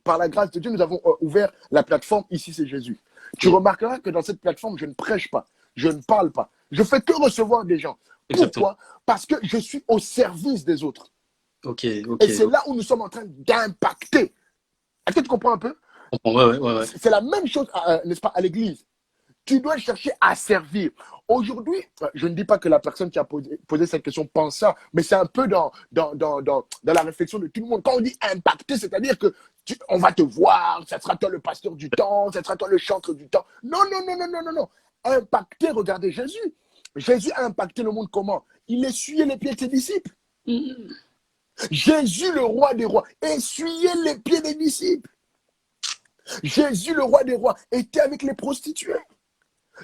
[SPEAKER 1] Par la grâce de Dieu, nous avons ouvert la plateforme Ici c'est Jésus. Tu remarqueras que dans cette plateforme, je ne prêche pas, je ne parle pas. Je fais que recevoir des gens. Pourquoi? Parce que je suis au service des autres. Et c'est là où nous sommes en train d'impacter. Est-ce que tu comprends un peu?
[SPEAKER 2] Ouais.
[SPEAKER 1] C'est la même chose, n'est-ce pas, à l'église. Tu dois chercher à servir. Aujourd'hui, je ne dis pas que la personne qui a posé cette question pense ça, mais c'est un peu dans la réflexion de tout le monde. Quand on dit impacter, c'est-à-dire que on va te voir, ça sera toi le pasteur du temps, ça sera toi le chantre du temps. Non, non, non, non, non, non, non. Impacter, regardez Jésus. Jésus a impacté le monde comment? Il essuyait les pieds de ses disciples. Jésus, le roi des rois, essuyait les pieds des disciples. Jésus, le roi des rois, était avec les prostituées.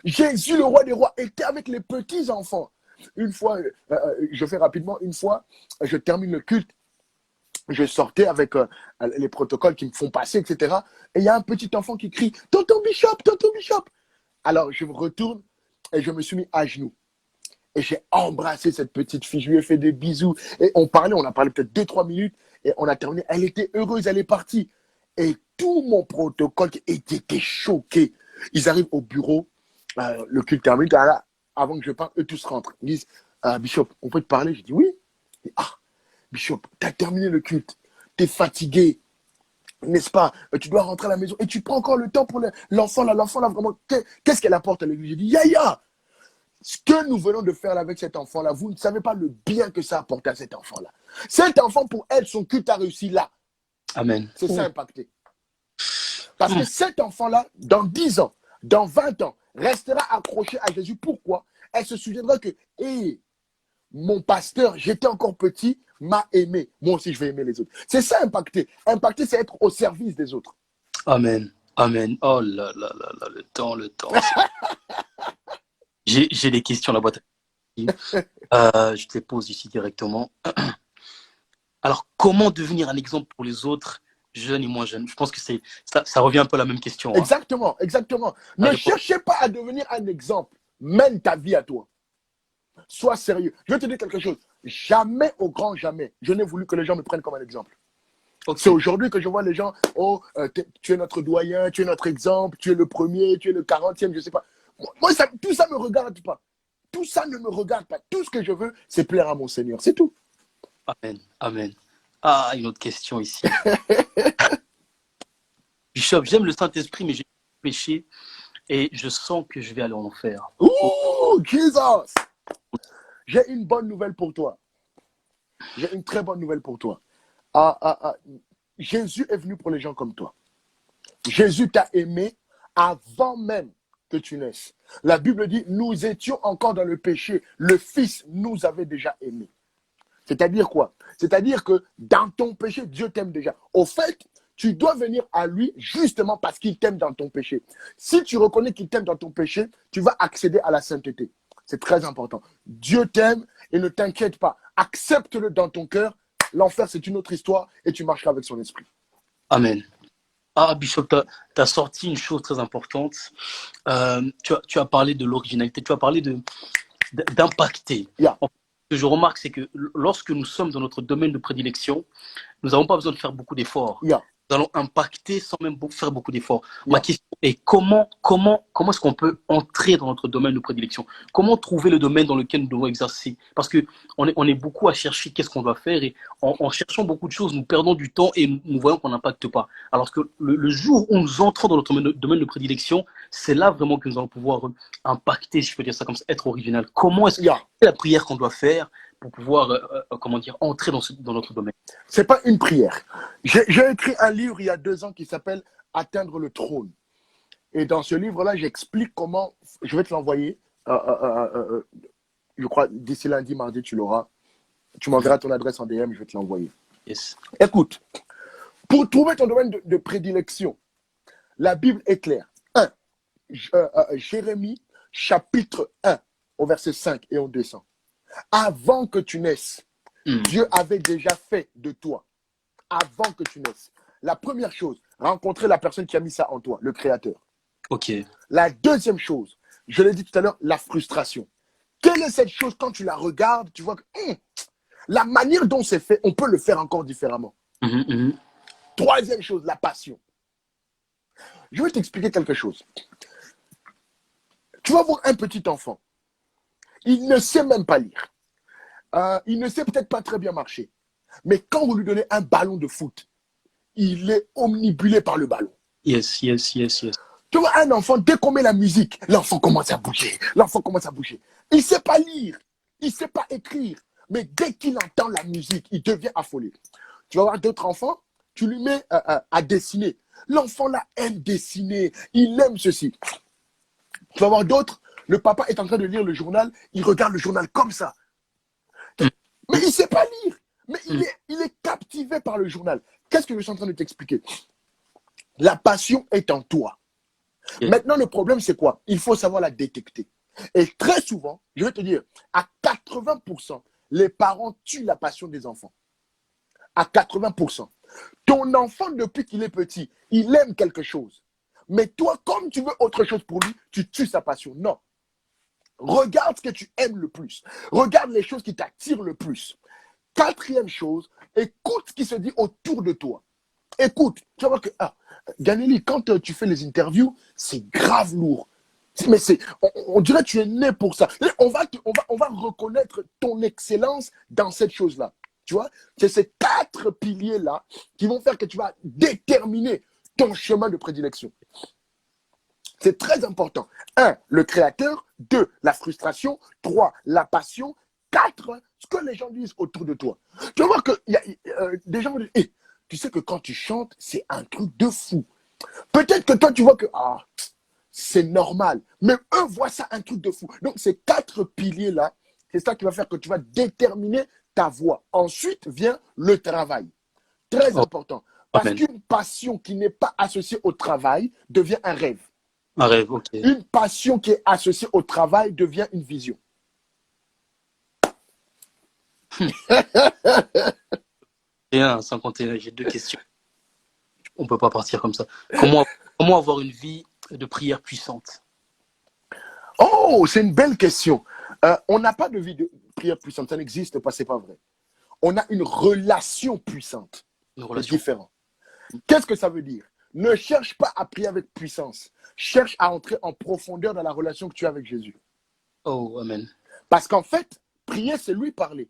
[SPEAKER 1] Jésus, le roi des rois, était avec les petits-enfants. Une fois, je fais rapidement, une fois, je termine le culte, je sortais avec les protocoles qui me font passer, etc. Et il y a un petit enfant qui crie « Tonton Bishop, Tonton Bishop !» Alors, je me retourne et je me suis mis à genoux. Et j'ai embrassé cette petite fille, je lui ai fait des bisous. Et on a parlé peut-être 2-3 minutes, et on a terminé. Elle était heureuse, elle est partie. Et tout mon protocole était choqué. Ils arrivent au bureau, le culte termine, avant que je parte, eux tous rentrent. Ils disent, Bishop, on peut te parler? Je dis oui. Et, Bishop, tu as terminé le culte, tu es fatigué, n'est-ce pas? Tu dois rentrer à la maison et tu prends encore le temps pour l'enfant là, vraiment, qu'est-ce qu'elle apporte à l'église? Je dis, Yaya, ce que nous venons de faire avec cet enfant-là, vous ne savez pas le bien que ça apporte à cet enfant-là. Cet enfant, pour elle, son culte a réussi là.
[SPEAKER 2] Amen.
[SPEAKER 1] C'est ça impacté. Parce que cet enfant-là, dans 10 ans, dans 20 ans, restera accroché à Jésus. Pourquoi? Elle se souviendra que, mon pasteur, j'étais encore petit, m'a aimé. Moi aussi, je vais aimer les autres. C'est ça, impacter. Impacter, c'est être au service des autres.
[SPEAKER 2] Amen. Amen. Oh là là là là, le temps, le temps. J'ai des questions à la boîte. Je te les pose ici directement. Alors, comment devenir un exemple pour les autres, jeunes et moins jeunes? Je pense que ça revient un peu à la même question. Hein.
[SPEAKER 1] Exactement, exactement. Ne cherchez pas à devenir un exemple. Mène ta vie à toi. Sois sérieux. Je vais te dire quelque chose. Jamais, au grand jamais, je n'ai voulu que les gens me prennent comme un exemple. Okay. C'est aujourd'hui que je vois les gens, oh, tu es notre doyen, tu es notre exemple, tu es le premier, tu es le 40e, je ne sais pas. Moi, tout ça ne me regarde pas. Tout ça ne me regarde pas. Tout ce que je veux, c'est plaire à mon Seigneur. C'est tout.
[SPEAKER 2] Amen. Amen. Ah, une autre question ici. Bishop, j'aime le Saint-Esprit, mais j'ai péché et je sens que je vais aller en enfer.
[SPEAKER 1] Ouh, Jesus! J'ai une bonne nouvelle pour toi. J'ai une très bonne nouvelle pour toi. Jésus est venu pour les gens comme toi. Jésus t'a aimé avant même que tu naisses. La Bible dit, nous étions encore dans le péché. Le Fils nous avait déjà aimés. C'est-à-dire quoi? C'est-à-dire que dans ton péché, Dieu t'aime déjà. Au fait, tu dois venir à lui justement parce qu'il t'aime dans ton péché. Si tu reconnais qu'il t'aime dans ton péché, tu vas accéder à la sainteté. C'est très important. Dieu t'aime et ne t'inquiète pas. Accepte-le dans ton cœur. L'enfer, c'est une autre histoire et tu marcheras avec son esprit.
[SPEAKER 2] Amen. Ah, Bishop, tu as sorti une chose très importante. Tu as parlé de l'originalité, tu as parlé d'impacter.
[SPEAKER 1] Yeah.
[SPEAKER 2] Ce que je remarque, c'est que lorsque nous sommes dans notre domaine de prédilection, nous n'avons pas besoin de faire beaucoup d'efforts.
[SPEAKER 1] Yeah.
[SPEAKER 2] Nous allons impacter sans même faire beaucoup d'efforts.
[SPEAKER 1] Yeah.
[SPEAKER 2] Ma question est comment est-ce qu'on peut entrer dans notre domaine de prédilection? Comment trouver le domaine dans lequel nous devons exercer? Parce qu'on est beaucoup à chercher qu'est-ce qu'on doit faire et en cherchant beaucoup de choses, nous perdons du temps et nous voyons qu'on n'impacte pas. Alors que le jour où nous entrons dans notre domaine de prédilection, c'est là vraiment que nous allons pouvoir impacter, si je peux dire ça comme ça, être original. Comment est-ce que c'est la prière qu'on doit faire pour pouvoir, entrer dans notre domaine?
[SPEAKER 1] C'est pas une prière. J'ai écrit un livre il y a 2 ans qui s'appelle « Atteindre le trône ». Et dans ce livre-là, j'explique comment, je vais te l'envoyer, je crois d'ici lundi, mardi, tu l'auras. Tu m'enverras ton adresse en DM, je vais te l'envoyer.
[SPEAKER 2] Yes.
[SPEAKER 1] Écoute, pour trouver ton domaine de prédilection, la Bible est claire. Jérémie, chapitre 1, au verset 5, et on descend. Avant que tu naisses, Dieu avait déjà fait de toi. Avant que tu naisses. La première chose, rencontrer la personne qui a mis ça en toi, le Créateur.
[SPEAKER 2] Ok.
[SPEAKER 1] La deuxième chose, je l'ai dit tout à l'heure, la frustration. Quelle est cette chose quand tu la regardes, tu vois que la manière dont c'est fait, on peut le faire encore différemment. Troisième chose, la passion. Je vais t'expliquer quelque chose. Tu vas voir un petit enfant. Il ne sait même pas lire. Il ne sait peut-être pas très bien marcher. Mais quand vous lui donnez un ballon de foot, il est omnibulé par le ballon.
[SPEAKER 2] Yes, yes, yes, yes.
[SPEAKER 1] Tu vois, un enfant, dès qu'on met la musique, l'enfant commence à bouger. L'enfant commence à bouger. Il ne sait pas lire. Il ne sait pas écrire. Mais dès qu'il entend la musique, il devient affolé. Tu vas voir d'autres enfants, tu lui mets à dessiner. L'enfant là aime dessiner. Il aime ceci. Tu vas voir d'autres, le papa est en train de lire le journal, il regarde le journal comme ça. Mais il ne sait pas lire. Mais il est captivé par le journal. Qu'est-ce que je suis en train de t'expliquer? La passion est en toi. Maintenant, le problème, c'est quoi? Il faut savoir la détecter. Et très souvent, je vais te dire, à 80%, les parents tuent la passion des enfants. À 80%. Ton enfant, depuis qu'il est petit, il aime quelque chose. Mais toi, comme tu veux autre chose pour lui, tu tues sa passion. Non. Regarde ce que tu aimes le plus. Regarde les choses qui t'attirent le plus. Quatrième chose, écoute ce qui se dit autour de toi. Écoute, tu vas voir que, Ganeli, quand tu fais les interviews, c'est grave lourd. Mais on dirait que tu es né pour ça. On va reconnaître ton excellence dans cette chose-là. Tu vois, c'est ces 4 piliers-là qui vont faire que tu vas déterminer ton chemin de prédilection. C'est très important. 1, le créateur. 2, la frustration. 3, la passion. 4, ce que les gens disent autour de toi. Tu vas voir que des gens vont dire, hey, tu sais que quand tu chantes, c'est un truc de fou. Peut-être que toi, tu vois que c'est normal. Mais eux voient ça un truc de fou. Donc, ces 4 piliers-là, C'est ça qui va faire que tu vas déterminer ta voie. Ensuite vient le travail. Très
[SPEAKER 2] Oh,
[SPEAKER 1] important. Parce
[SPEAKER 2] amen.
[SPEAKER 1] qu'une passion qui n'est pas associée au travail devient un rêve.
[SPEAKER 2] Un rêve, ok.
[SPEAKER 1] Une passion qui est associée au travail devient une vision.
[SPEAKER 2] 51, j'ai 2 questions. On ne peut pas partir comme ça. Comment avoir une vie de prière puissante?
[SPEAKER 1] Oh, c'est une belle question. On n'a pas de vie de prière puissante, ça n'existe pas, c'est pas vrai. On a une relation puissante.
[SPEAKER 2] Une
[SPEAKER 1] C'est
[SPEAKER 2] relation.
[SPEAKER 1] différent. Qu'est-ce que ça veut dire? Ne cherche pas à prier avec puissance. Cherche à entrer en profondeur dans la relation que tu as avec Jésus.
[SPEAKER 2] Oh, amen.
[SPEAKER 1] Parce qu'en fait, prier, c'est lui parler.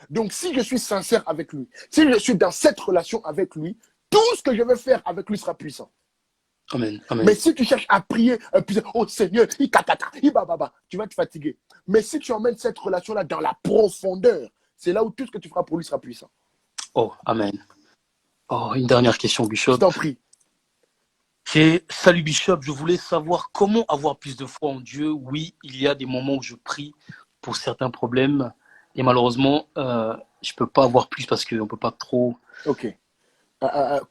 [SPEAKER 1] Donc, si je suis sincère avec lui, si je suis dans cette relation avec lui, tout ce que je vais faire avec lui sera puissant.
[SPEAKER 2] Amen. Amen.
[SPEAKER 1] Mais si tu cherches à prier, oh Seigneur, tu vas te fatiguer. Mais si tu emmènes cette relation-là dans la profondeur, c'est là où tout ce que tu feras pour lui sera puissant.
[SPEAKER 2] Oh, amen. Oh, une dernière question,
[SPEAKER 1] Je
[SPEAKER 2] Bishop.
[SPEAKER 1] t'en prie.
[SPEAKER 2] Salut Bishop, je voulais savoir comment avoir plus de foi en Dieu. Oui, il y a des moments où je prie pour certains problèmes et malheureusement, je peux pas avoir plus parce qu'on peut pas trop.
[SPEAKER 1] Ok.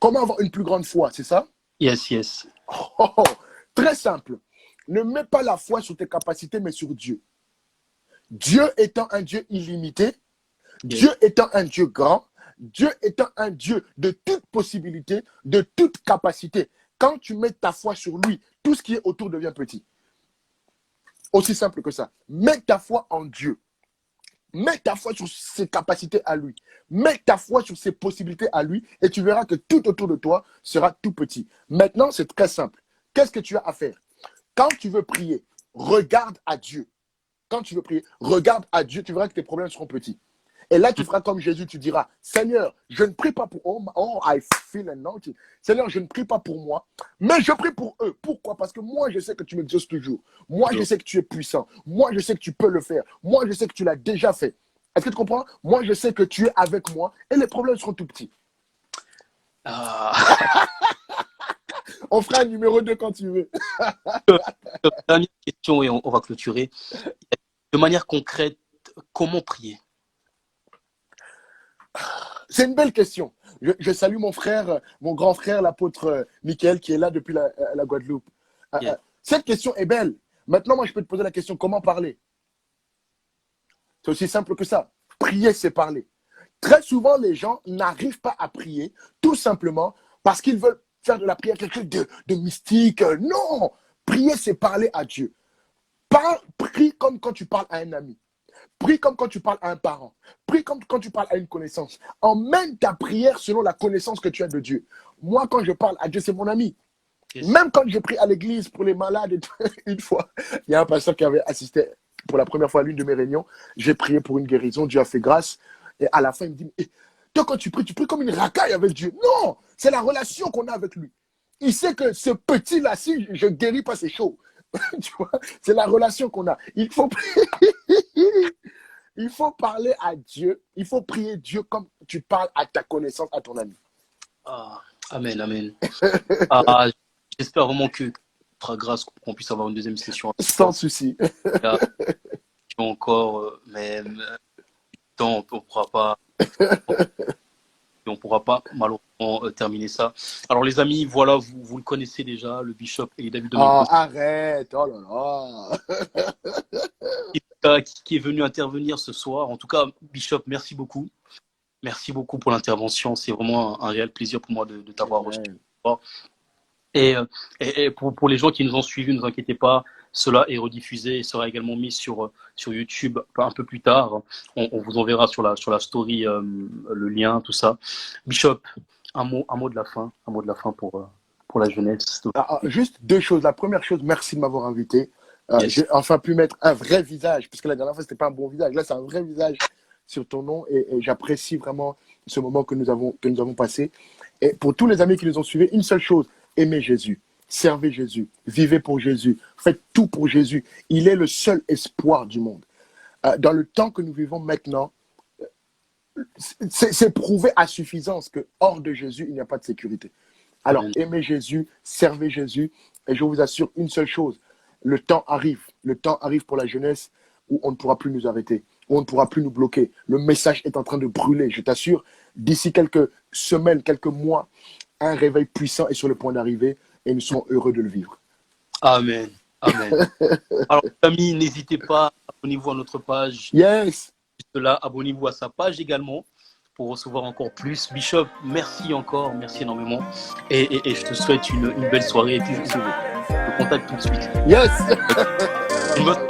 [SPEAKER 1] Comment avoir une plus grande foi, c'est ça?
[SPEAKER 2] Yes, yes.
[SPEAKER 1] Oh, très simple. Ne mets pas la foi sur tes capacités, mais sur Dieu. Dieu étant un Dieu illimité, Dieu étant un Dieu grand, Dieu étant un Dieu de toute possibilité, de toute capacité. Quand tu mets ta foi sur lui, tout ce qui est autour devient petit. Aussi simple que ça. Mets ta foi en Dieu. Mets ta foi sur ses capacités à lui. Mets ta foi sur ses possibilités à lui et tu verras que tout autour de toi sera tout petit. Maintenant, c'est très simple. Qu'est-ce que tu as à faire? Quand tu veux prier, regarde à Dieu. Quand tu veux prier, regarde à Dieu, tu verras que tes problèmes seront petits. Et là, tu feras comme Jésus, tu diras, Seigneur, je ne prie pas pour... Oh, I feel anointed. Seigneur, je ne prie pas pour moi, mais je prie pour eux. Pourquoi? Parce que moi, je sais que tu m'exauces toujours. Moi, je sais que tu es puissant. Moi, je sais que tu peux le faire. Moi, je sais que tu l'as déjà fait. Est-ce que tu comprends? Moi, je sais que tu es avec moi et les problèmes seront tout petits. On fera un numéro 2 quand tu veux.
[SPEAKER 2] Dernière question et on va clôturer. De manière concrète, comment prier?
[SPEAKER 1] C'est une belle question. Je salue mon frère, mon grand frère, l'apôtre Michael, qui est là depuis la Guadeloupe.
[SPEAKER 2] Yeah.
[SPEAKER 1] Cette question est belle. Maintenant, moi, je peux te poser la question, comment parler? C'est aussi simple que ça. Prier, c'est parler. Très souvent, les gens n'arrivent pas à prier, tout simplement parce qu'ils veulent faire de la prière quelque chose de mystique. Non! Prier, c'est parler à Dieu. Prie comme quand tu parles à un ami. Prie comme quand tu parles à un parent. Prie comme quand tu parles à une connaissance. Emmène ta prière selon la connaissance que tu as de Dieu. Moi, quand je parle à Dieu, c'est mon ami.
[SPEAKER 2] Yes.
[SPEAKER 1] Même quand je prie à l'église pour les malades, une fois, il y a un pasteur qui avait assisté pour la première fois à l'une de mes réunions. J'ai prié pour une guérison, Dieu a fait grâce. Et à la fin, il me dit, toi, quand tu pries comme une racaille avec Dieu. Non, c'est la relation qu'on a avec lui. Il sait que ce petit-là, si je ne guéris pas, c'est chaud. Tu vois, c'est la relation qu'on a. Il faut il faut parler à Dieu. Il faut prier Dieu comme tu parles à ta connaissance, à ton ami.
[SPEAKER 2] Amen, amen. J'espère vraiment que par grâce qu'on puisse avoir une deuxième session.
[SPEAKER 1] Sans souci.
[SPEAKER 2] Encore, même temps, on pourra pas malheureusement terminer ça. Alors les amis, voilà, vous le connaissez déjà, le Bishop et David Domingo.
[SPEAKER 1] Arrête, oh là
[SPEAKER 2] là. Qui est venu intervenir ce soir. En tout cas, Bishop, merci beaucoup. Merci beaucoup pour l'intervention. C'est vraiment un réel plaisir pour moi de t'avoir reçu. Et pour les gens qui nous ont suivis, ne vous inquiétez pas, cela est rediffusé et sera également mis sur YouTube un peu plus tard. On vous enverra sur la story le lien, tout ça. Bishop, un mot de la fin pour la jeunesse.
[SPEAKER 1] Juste 2 choses. La première chose, merci de m'avoir invité.
[SPEAKER 2] Yes.
[SPEAKER 1] J'ai enfin pu mettre un vrai visage, puisque la dernière fois, ce n'était pas un bon visage. Là, c'est un vrai visage sur ton nom et j'apprécie vraiment ce moment que nous avons passé. Et pour tous les amis qui nous ont suivis, une seule chose, aimez Jésus, servez Jésus, vivez pour Jésus, faites tout pour Jésus. Il est le seul espoir du monde. Dans le temps que nous vivons maintenant, c'est prouvé à suffisance que hors de Jésus, il n'y a pas de sécurité. Alors, aimez Jésus, servez Jésus, et je vous assure une seule chose, le temps arrive pour la jeunesse où on ne pourra plus nous arrêter. on ne pourra plus nous bloquer. Le message est en train de brûler, je t'assure. D'ici quelques semaines, quelques mois, un réveil puissant est sur le point d'arriver et nous serons heureux de le vivre.
[SPEAKER 2] Amen. Amen. Alors, amis, n'hésitez pas, abonnez-vous à notre page.
[SPEAKER 1] Yes.
[SPEAKER 2] Juste là, abonnez-vous à sa page également pour recevoir encore plus. Bishop, merci encore, merci énormément. Et je te souhaite une belle soirée. Et puis, je te contacte tout de suite.
[SPEAKER 1] Yes.
[SPEAKER 2] Une bonne